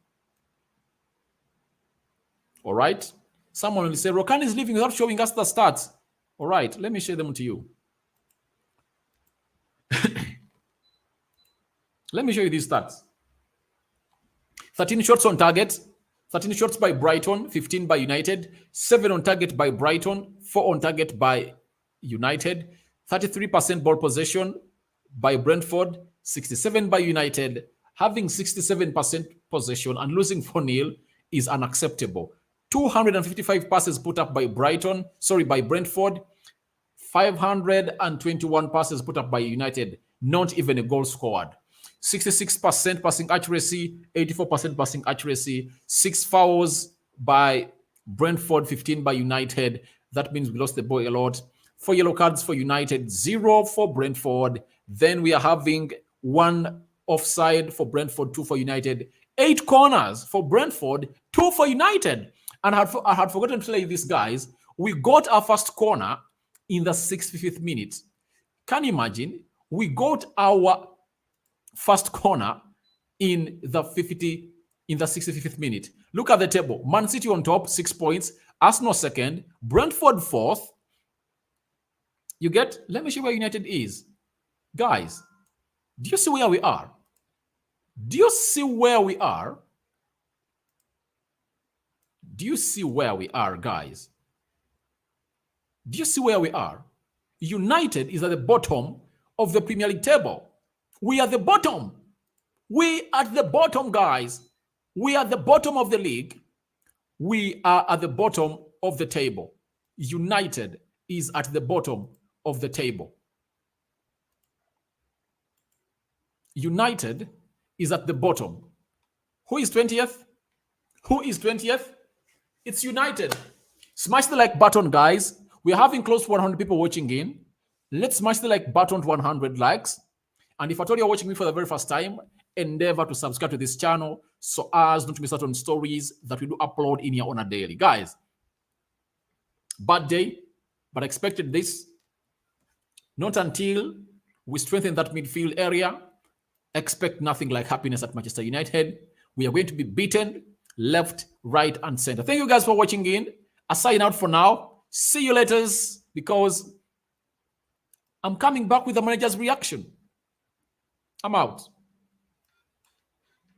All right? Someone will say, Rokan is leaving without showing us the stats. All right, let me share them to you. Let me show you these stats. 13 shots on target, 13 shots by Brighton, 15 by United, 7 on target by Brighton, 4 on target by United, 33% ball possession by Brentford, 67 by United. Having 67% possession and losing 4-0 is unacceptable. 255 passes put up by Brentford, 521 passes put up by United, not even a goal scored. 66% passing accuracy, 84% passing accuracy, 6 fouls by Brentford, 15 by United. That means we lost the ball a lot. 4 yellow cards for United, 0 for Brentford. Then we are having 1 offside for Brentford, 2 for United. 8 corners for Brentford, 2 for United. And I had forgotten to tell you this, guys. We got our first corner in the 65th minute. Can you imagine? We got our first corner in the 65th minute. Look at the table. Man City on top, 6 points. Arsenal second. Brentford fourth. You get? Let me show you where United is. Guys, do you see where we are? Do you see where we are? Do you see where we are, guys? Do you see where we are? United is at the bottom of the Premier League table. We are the bottom. We are at the bottom, guys. We are at the bottom of the league. We are at the bottom of the table. United is at the bottom of the table. United is at the bottom. Who is 20th? Who is 20th? It's United. Smash the like button, guys. We're having close to 100 people watching in. Let's smash the like button to 100 likes. And if at all you're watching me for the very first time, endeavor to subscribe to this channel so as not to miss out on stories that we do upload in here on a daily. Guys, bad day, but I expected this. Not until we strengthen that midfield area. Expect nothing like happiness at Manchester United. We are going to be beaten left, right, and center. Thank you guys for watching in. I sign out for now. See you later, because I'm coming back with the manager's reaction. I'm out.